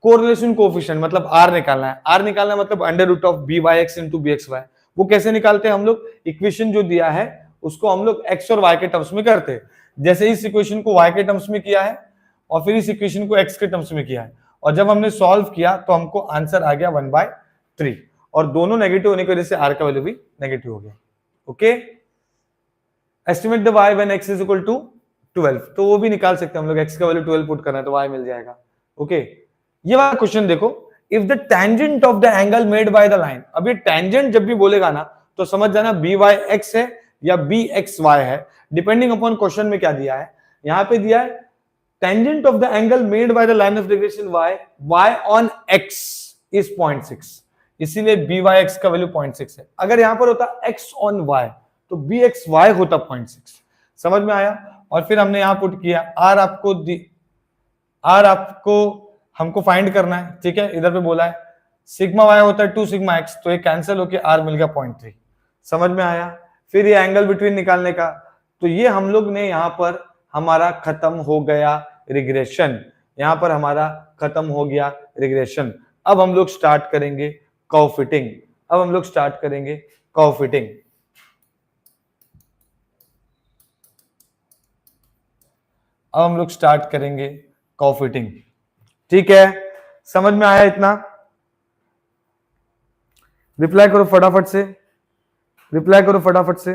कोरिलेशन कोएफिशिएंट मतलब आर निकालना है, आर निकालना है मतलब under root of B Y X into B x Y, वो कैसे निकालते हैं हम लोग, इक्वेशन जो दिया है उसको हम लोग एक्स और वाई के टर्म्स में करते हैं, जैसे इस इक्वेशन को वाई के टर्म्स में किया है और फिर इस इक्वेशन को एक्स के टर्म्स में किया है, और जब हमने सॉल्व किया तो हमको आंसर आ गया 1/3, और दोनों नेगेटिव होने की वजह से आर का वैल्यू भी नेगेटिव हो गया, okay, estimate the y when x is equal to 12, तो वो भी निकाल सकते हैं हम लोग, x का वैल्यू 12 पुट करना है तो y मिल जाएगा, ओके, ये वाला क्वेश्चन देखो, if the tangent of the angle made by the line, अब ये टेंजेंट जब भी बोलेगा ना तो समझ जाना by(x) है या bxy है, डिपेंडिंग अपॉन क्वेश्चन में क्या दिया है, यहां पे दिया है tangent of the angle made by the line of direction y on x is 0.6, इसीलिए by(x) का वैल्यू 0.6 है, अगर यहां पर होता x ऑन y तो bxy होता 0.6, समझ में आया, और फिर हमने यहां पुट किया आर आपको हमको फाइंड करना है, ठीक है, इधर पे बोला है सिग्मा वाई होता है 2 सिग्मा एक्स, तो ये कैंसिल होके आर मिल गया 0.3। समझ में आया? फिर ये एंगल बिटवीन निकालने का, तो ये हम लोग ने यहां पर हमारा खत्म हो गया रिग्रेशन, यहां पर हमारा खत्म हो गया रिग्रेशन। अब हम लोग स्टार्ट करेंगे कर्व फिटिंग, अब हम लोग स्टार्ट करेंगे कर्व फिटिंग। अब हम लोग स्टार्ट करेंगे कर्व फिटिंग। ठीक है, समझ में आया इतना? रिप्लाई करो फटाफट से, रिप्लाई करो फटाफट से।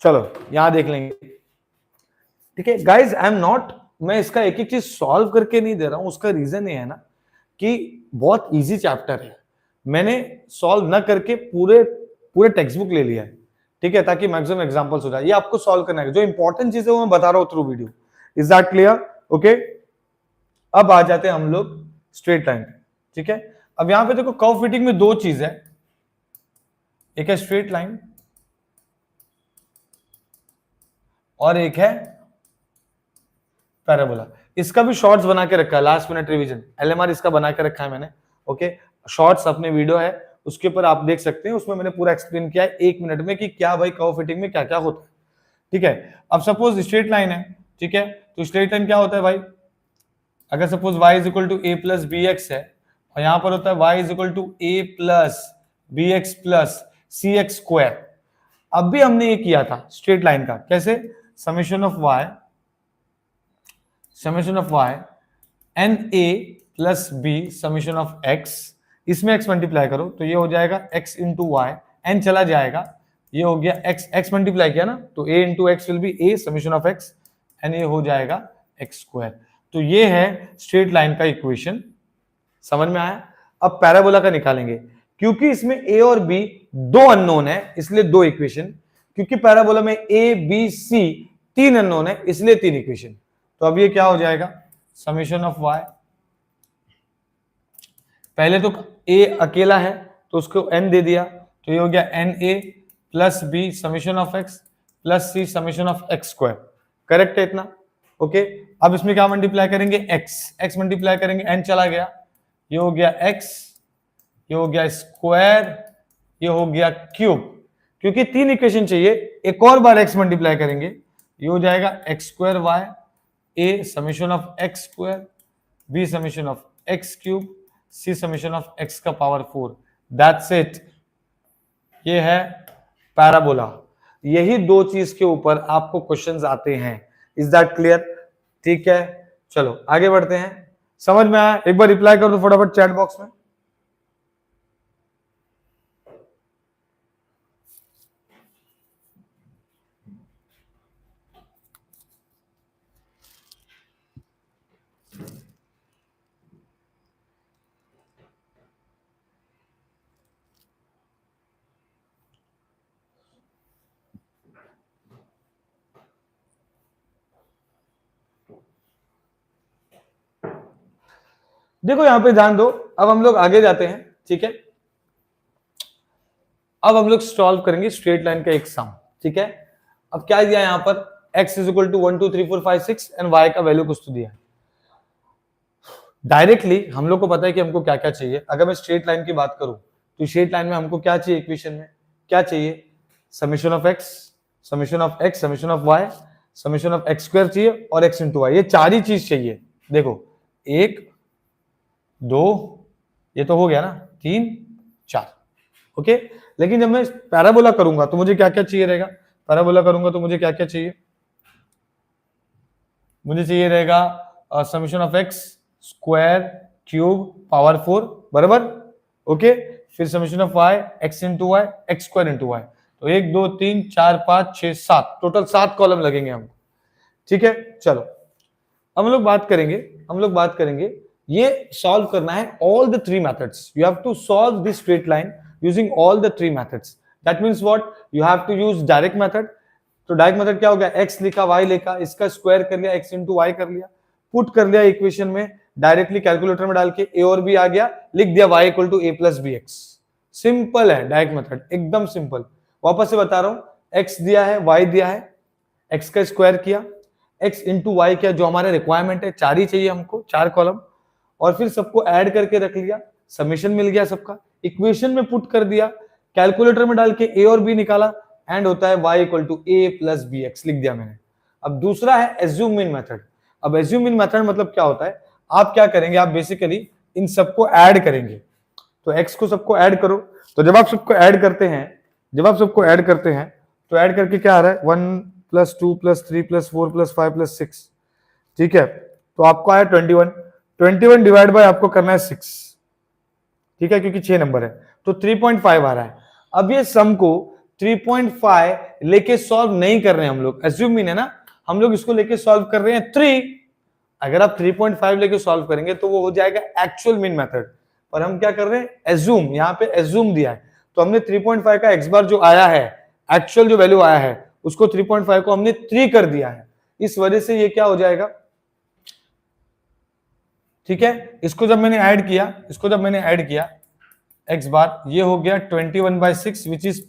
चलो यहां देख लेंगे। ठीक है गाइज, आई एम नॉट, मैं इसका एक एक चीज सॉल्व करके नहीं दे रहा हूं, उसका रीजन ये है ना कि बहुत इजी चैप्टर है, मैंने सॉल्व ना करके पूरे पूरे टेक्स्ट बुक ले लिया है। ठीक है, ताकि मैक्सिमम एग्जांपल्स हो जाए, ये आपको सॉल्व करना है, जो इंपॉर्टेंट चीज है वो मैं बता रहा हूं through video. Is that clear? Okay, अब आ जाते हैं हम लोग स्ट्रेट लाइन। ठीक है, अब यहां पे देखो कर्व फिटिंग में दो चीज है, एक है स्ट्रेट लाइन और एक है पैराबोला। इसका भी शॉर्ट्स बना के रखा है, लास्ट मिनट रिवीजन एलएमआर इसका बना के रखा है मैंने। ओके, शॉर्ट्स अपने वीडियो है, उसके ऊपर आप देख सकते हैं, उसमें मैंने पूरा एक्सप्लेन किया है 1 मिनट में कि क्या भाई कर्व फिटिंग में क्या क्या होता है। ठीक है, अब सपोज स्ट्रेट लाइन है, ठीक है, तो स्ट्रेट लाइन क्या होता है भाई? अगर suppose y is equal to A plus B x है और यहां पर होता है y is equal to A plus B x plus C x square. अब भी हमने ये किया था स्ट्रेट लाइन का, कैसे? Summation of y N A plus B summation of x, इसमें x मल्टीप्लाई करो तो ये हो जाएगा x इंटू वाई, एन चला जाएगा, ये हो गया x मल्टीप्लाई किया ना, तो a into x will be a summation of x, n ये हो जाएगा x स्क्वायर। तो ये है स्ट्रेट लाइन का इक्वेशन। समझ में आया? अब पैराबोला का निकालेंगे, क्योंकि इसमें a और b दो अननोन है इसलिए दो इक्वेशन, क्योंकि पैराबोला में a b c तीन अननोन है इसलिए तीन इक्वेशन। तो अब ये क्या हो जाएगा? समेशन ऑफ y, पहले तो a अकेला है तो उसको n दे दिया, तो ये हो गया n A plus B summation of x plus c summation of x square. Correct है इतना? ओके, अब इसमें क्या मल्टीप्लाई करेंगे? x मल्टीप्लाई करेंगे, n चला गया, ये हो गया x, ये हो गया स्क्वायर, ये हो गया क्यूब। क्योंकि तीन इक्वेशन चाहिए, एक और बार x मल्टीप्लाई करेंगे, ये हो जाएगा x square y, a summation of x square, b summation of x cube, c summation of x का पावर 4। दैट्स इट, ये है पैराबोला। यही दो चीज के ऊपर आपको क्वेश्चंस आते हैं। Is that clear? ठीक है, चलो आगे बढ़ते हैं। समझ में आया? एक बार रिप्लाई कर दो फटाफट चैट बॉक्स में। देखो यहां पे ध्यान दो, अब हम लोग आगे जाते हैं। ठीक है, अब हम लोग सॉल्व करेंगे स्ट्रेट लाइन का एक सम। ठीक है, अब क्या दिया यहां पर? x is equal to 1 2 3 4 5 6 and y का वैल्यू कुछ तो दिया है। डायरेक्टली हम लोग को पता है कि हमको क्या क्या चाहिए। अगर मैं स्ट्रेट लाइन की बात करूं तो स्ट्रेट लाइन में हमको क्या चाहिए? इक्वेशन में क्या चाहिए? Summation of x, summation of x, summation of y, summation of x square चाहिए और x इंटू वाई, ये चार ही चीज चाहिए। देखो 1 2, ये तो हो गया ना, 3 4। ओके, लेकिन जब मैं पैराबोला करूंगा तो मुझे क्या क्या चाहिए रहेगा? पैराबोला करूंगा तो मुझे क्या क्या चाहिए? मुझे चाहिए रहेगा summation of x square cube power 4, बराबर। ओके, फिर summation of y x into y, x square into y. तो 1 2 3 4 5 6 7, टोटल 7 कॉलम लगेंगे हमको। ठीक है, चलो हम लोग बात करेंगे ये सॉल्व करना है all the three methods. You have to solve this straight line using all the three methods. That means what? You have to use direct method. तो डायरेक्ट मेथड क्या हो गया? x लिखा, y लिखा, इसका स्क्वायर कर लिया, x इंटू वाई कर लिया, पुट कर लिया इक्वेशन में, डायरेक्टली कैलकुलेटर में डाल के ए और बी आ गया, लिख दिया y equal to A plus B x. Simple है डायरेक्ट मेथड, एकदम सिंपल। वापस से बता रहा हूं, x दिया है, y दिया है, x का स्क्वायर किया, x इंटू वाई किया, जो हमारा रिक्वायरमेंट है, 4 ही चाहिए हमको, 4 कॉलम, और फिर सबको ऐड करके रख लिया, समेशन मिल गया सबका, इक्वेशन में पुट कर दिया, कैलकुलेटर में डाल के ए और बी निकाला, एंड होता है y equal to A plus B x, लिख दिया मैंने। अब दूसरा है एज्यूम इन मेथड। अब एज्यूम इन मेथड मतलब क्या होता है, आप क्या करेंगे, आप बेसिकली इन सबको ऐड करेंगे। तो x को सबको ऐड करो, तो जब आप सबको ऐड करते हैं, तो ऐड करके क्या आ रहा है, 1 plus 2 plus 3 plus 4 plus 5 plus 6, ठीक है, तो आपको आया 21 डिवाइड बाय आपको करना है 6, ठीक है, क्योंकि 6 नंबर है, तो 3.5 आ रहा है। अब ये सम को 3.5 लेके सॉल्व नहीं कर रहे हैं हम लोग, एज्यूम इन है ना, हम लोग इसको लेके सॉल्व कर रहे हैं 3। अगर आप 3.5 लेके सॉल्व करेंगे तो वो हो जाएगा एक्चुअल मीन मेथड, पर हम क्या कर रहे हैं, एज्यूम, यहां पे एज्यूम दिया है, तो हमने 3.5 का x बार जो आया है, एक्चुअल जो वैल्यू आया है, उसको 3.5 को हमने 3 कर दिया है, इस वजह से ये क्या हो जाएगा, ठीक है। इसको जब मैंने ऐड किया, x बार, ये हो गया 21/6 विच इज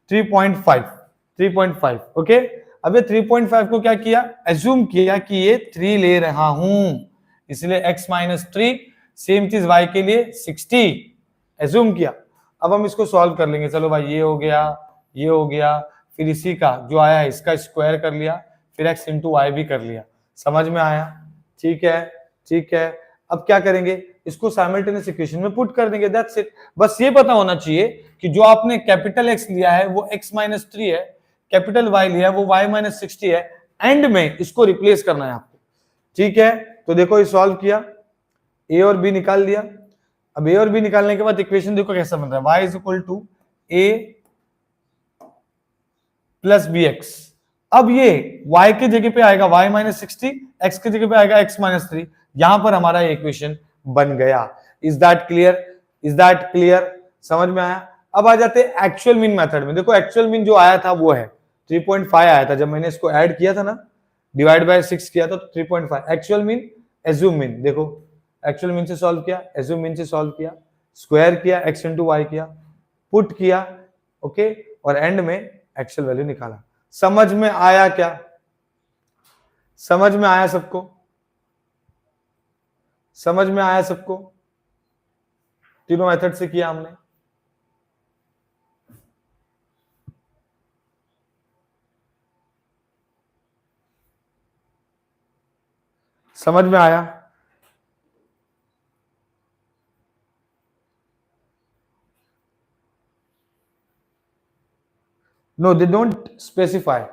3.5, ओके। अब ये 3.5 को क्या किया, एज्यूम किया कि ये 3 ले रहा हूं, इसलिए x माइनस 3, सेम चीज y के लिए 60, एज्यूम किया। अब हम इसको सॉल्व कर लेंगे, चलो भाई, ये हो गया, फिर इसी का जो आया है इसका स्क्वायर कर लिया, फिर x इंटू वाई भी कर लिया, समझ में आया, ठीक है। अब क्या करेंगे, इसको साइमल्टेनियस इक्वेशन में पुट कर देंगे, दैट्स इट। बस ये पता होना चाहिए कि जो आपने कैपिटल X लिया है वो x माइनस 3 है, कैपिटल Y लिया है वो y माइनस 60 है, एंड में इसको रिप्लेस करना है आपको, ठीक है। तो देखो ये सॉल्व किया, a और b निकाल लिया। अब a और b निकालने के बाद इक्वेशन देखो कैसा बन रहा है, y is equal to a plus B x. अब ये y के जगह पे आएगा y माइनस 60, x के जगह पे आएगा x माइनस 3, यहां पर हमारा इक्वेशन बन गया। इज दैट क्लियर, समझ में आया। अब आ जाते हैं एक्चुअल मीन मेथड में। देखो एक्चुअल मीन जो आया था वो है 3.5 आया था, जब मैंने इसको ऐड किया था ना, डिवाइड बाय 6 किया था, तो 3.5। एक्चुअल मीन, एज्यूम मीन, देखो एक्चुअल मीन से सॉल्व किया, एज्यूम मीन से सॉल्व किया, स्क्वायर किया, x इंटू वाई किया, पुट किया, ओके, और एंड में एक्चुअल वैल्यू निकाला। समझ में आया क्या, समझ में आया सबको, तीनों मेथड से किया हमने। समझ में आया, no they don't specify,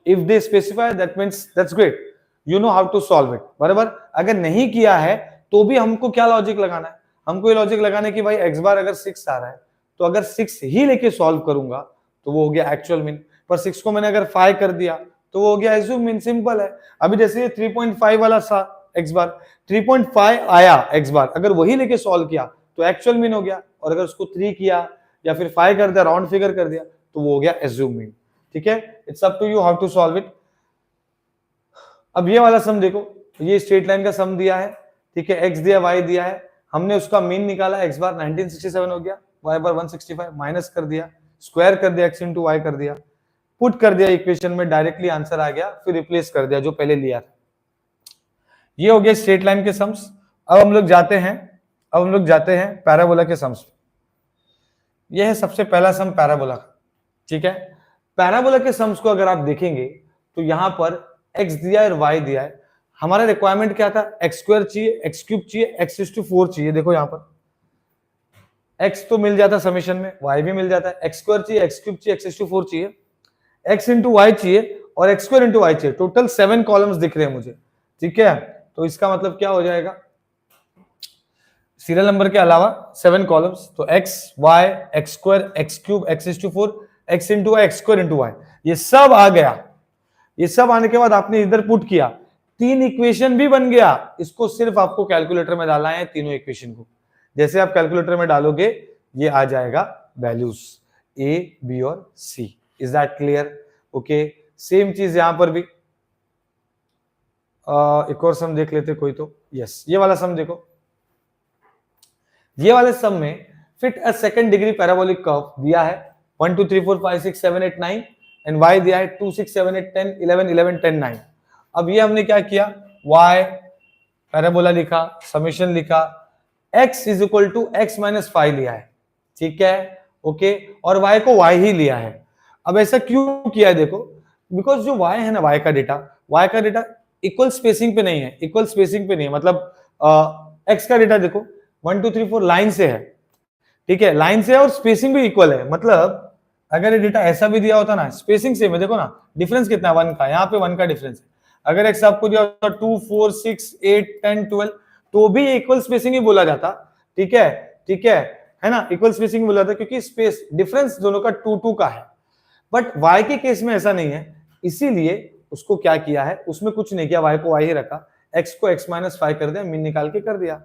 if they specify that means that's great, you know how to solve it, बराबर। अगर नहीं किया है तो भी हमको क्या लॉजिक लगाना है, हमको ये लॉजिक लगाना है कि भाई x बार अगर 6 आ रहा है तो अगर 6 ही लेके सॉल्व करूंगा तो वो हो गया एक्चुअल मीन, पर 6 को मैंने अगर 5 कर दिया तो वो हो गया एज्यूम मीन, सिंपल है। अभी जैसे ये 3.5 वाला सा x बार, 3.5 आया x बार, अगर वही लेके सॉल्व किया तो एक्चुअल मीन हो गया, और अगर उसको 3 किया या फिर 5 कर दिया, राउंड फिगर कर दिया, तो वो हो गया एज्यूम मीन, ठीक है। It's up to you how to solve it. अब ये वाला सम देखो, ये स्ट्रेट लाइन का सम दिया है, ठीक है, x दिया y दिया है, हमने उसका मीन निकाला, x बार 1967 हो गया, y बार 165, माइनस कर दिया, स्क्वायर कर दिया, x इंटू वाई कर दिया, पुट कर दिया इक्वेशन में, डायरेक्टली आंसर आ गया, फिर रिप्लेस कर दिया जो पहले लिया था। ये हो गया स्ट्रेट लाइन के सम्स। अब हम लोग जाते हैं पैराबोला के सम्स। ये है सबसे पहला सम पैराबोला का, ठीक है। पैराबोला के सम्स को अगर आप देखेंगे तो यहां पर x दिया है और y दिया है, हमारा रिक्वायरमेंट क्या था, x स्क्वायर चाहिए, x क्यूब चाहिए, x टू 4 चाहिए। देखो यहां पर x तो मिल जाता समीशन में, y भी मिल जाता है, x स्क्वायर चाहिए, x क्यूब चाहिए, x टू 4 चाहिए, x इंटू वाई चाहिए, और x स्क्वायर इंटू वाई चाहिए। टोटल 7 कॉलम्स दिख रहे हैं मुझे, ठीक है। तो इसका मतलब क्या हो जाएगा, सीरियल नंबर के अलावा 7 कॉलम्स, तो x y x square x cube x to 4 x into y x square into y, ये सब आ गया। ये सब आने के बाद आपने इधर पुट किया, 3 इक्वेशन भी बन गया। इसको सिर्फ आपको कैलकुलेटर में डालना है, तीनों इक्वेशन को। जैसे आप कैलकुलेटर में डालोगे ये आ जाएगा वैल्यूज a b और c। Is that clear, okay. Same चीज यहां पर भी, एक और सम देख लेते कोई तो। यस, ये वाला सम देखो। ये वाले सम में fit a second degree parabolic curve दिया है 1 2 3 4 5 6 7 8 9 एंड y दिया है 2 6 7 8 10 11 11 10 9। अब ये हमने क्या किया, y पैराबोला लिखा, समेशन लिखा, x is equal to x minus 5 लिया है, ठीक है, ओके, और y को y ही लिया है। अब ऐसा क्यों किया है देखो, बिकॉज जो y है ना, y का डेटा इक्वल स्पेसिंग पे नहीं है, इक्वल स्पेसिंग पे नहीं है, मतलब x का डेटा देखो 1 2 3 4 लाइन से है, ठीक है, लाइन से है और स्पेसिंग भी इक्वल है। मतलब अगर ये डेटा ऐसा भी दिया होता ना, स्पेसिंग सेम है, देखो ना डिफरेंस कितना है 1 का, यहाँ पे 1 का डिफरेंस है। अगर एक्स आपको दिया होता 2 4 6 8 10 12 तो भी इक्वल स्पेसिंग ही बोला जाता, ठीक है, ठीक है ना, इक्वल स्पेसिंग बोला जाता क्योंकि स्पेस डिफरेंस दोनों का 2 2 का है। बट y के केस में ऐसा नहीं है, इसीलिए उसको क्या किया है, उसमें कुछ नहीं किया, y को y ही रखा, x को x माइनस 5 कर दिया, मीन निकाल के कर दिया,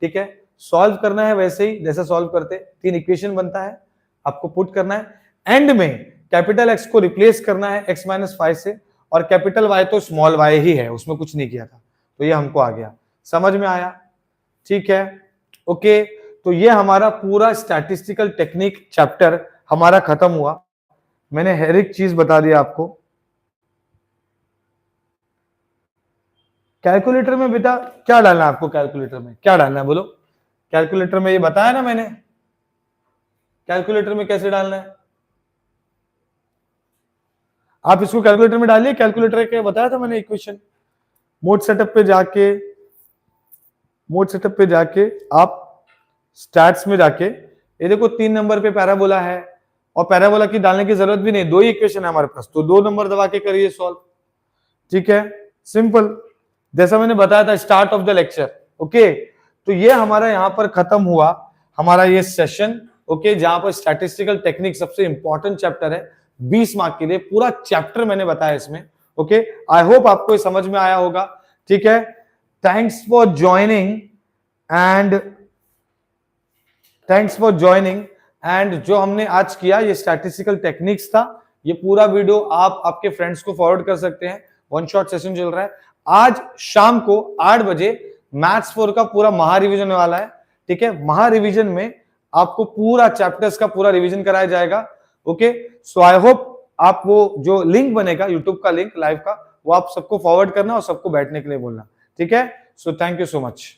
ठीक है। सॉल्व करना है वैसे ही जैसा सॉल्व करते, 3 इक्वेशन बनता है, आपको पुट करना है, एंड में कैपिटल X को रिप्लेस करना है x माइनस 5 से, और कैपिटल Y तो स्मॉल y ही है, उसमें कुछ नहीं किया था, तो ये हमको आ गया, समझ में आया, ठीक है, ओके। तो ये हमारा पूरा स्टैटिस्टिकल टेक्निक चैप्टर हमारा खत्म हुआ। मैंने हर एक चीज बता दिया आपको। कैलकुलेटर में बेटा क्या डालना है आपको, कैलकुलेटर में क्या डालना है बोलो, कैलकुलेटर में ये बताया ना मैंने, कैलकुलेटर में कैसे डालना है, आप इसको कैलकुलेटर में डालिए, कैलकुलेटर के बताया था मैंने इक्वेशन। मोड सेटअप पे जाके आप स्टैट्स में जाके, ये देखो 3 नंबर पे पैराबोला है, और पैराबोला की डालने की जरूरत भी नहीं, 2 ही इक्वेशन है हमारे पास, तो 2 नंबर दबा के करिए सॉल्व, ठीक है, सिंपल, जैसा मैंने बताया था start of the lecture, okay. तो ये हमारा यहाँ पर खत्म हुआ हमारा ये सेशन, ओके, जहां पर स्टैटिस्टिकल टेक्निक सबसे इंपॉर्टेंट चैप्टर है 20 मार्क के लिए, पूरा चैप्टर मैंने बताया इसमें, ओके। आई होप आपको समझ में आया होगा, ठीक है। थैंक्स फॉर ज्वाइनिंग एंड जो हमने आज किया ये स्टैटिस्टिकल टेक्निक्स था। ये पूरा वीडियो आप आपके फ्रेंड्स को फॉरवर्ड कर सकते हैं, वन शॉट सेशन चल रहा है। आज शाम को 8 बजे मैथ्स 4 का पूरा महा रिवीजन होने वाला है, ठीक है। महा रिवीजन में आपको पूरा चैप्टर्स का पूरा रिवीजन कराया जाएगा, ओके। सो आई होप आप वो जो लिंक बनेगा यूट्यूब का लिंक लाइव का, वो आप सबको फॉरवर्ड करना और सबको बैठने के लिए बोलना, ठीक है। So thank you so much.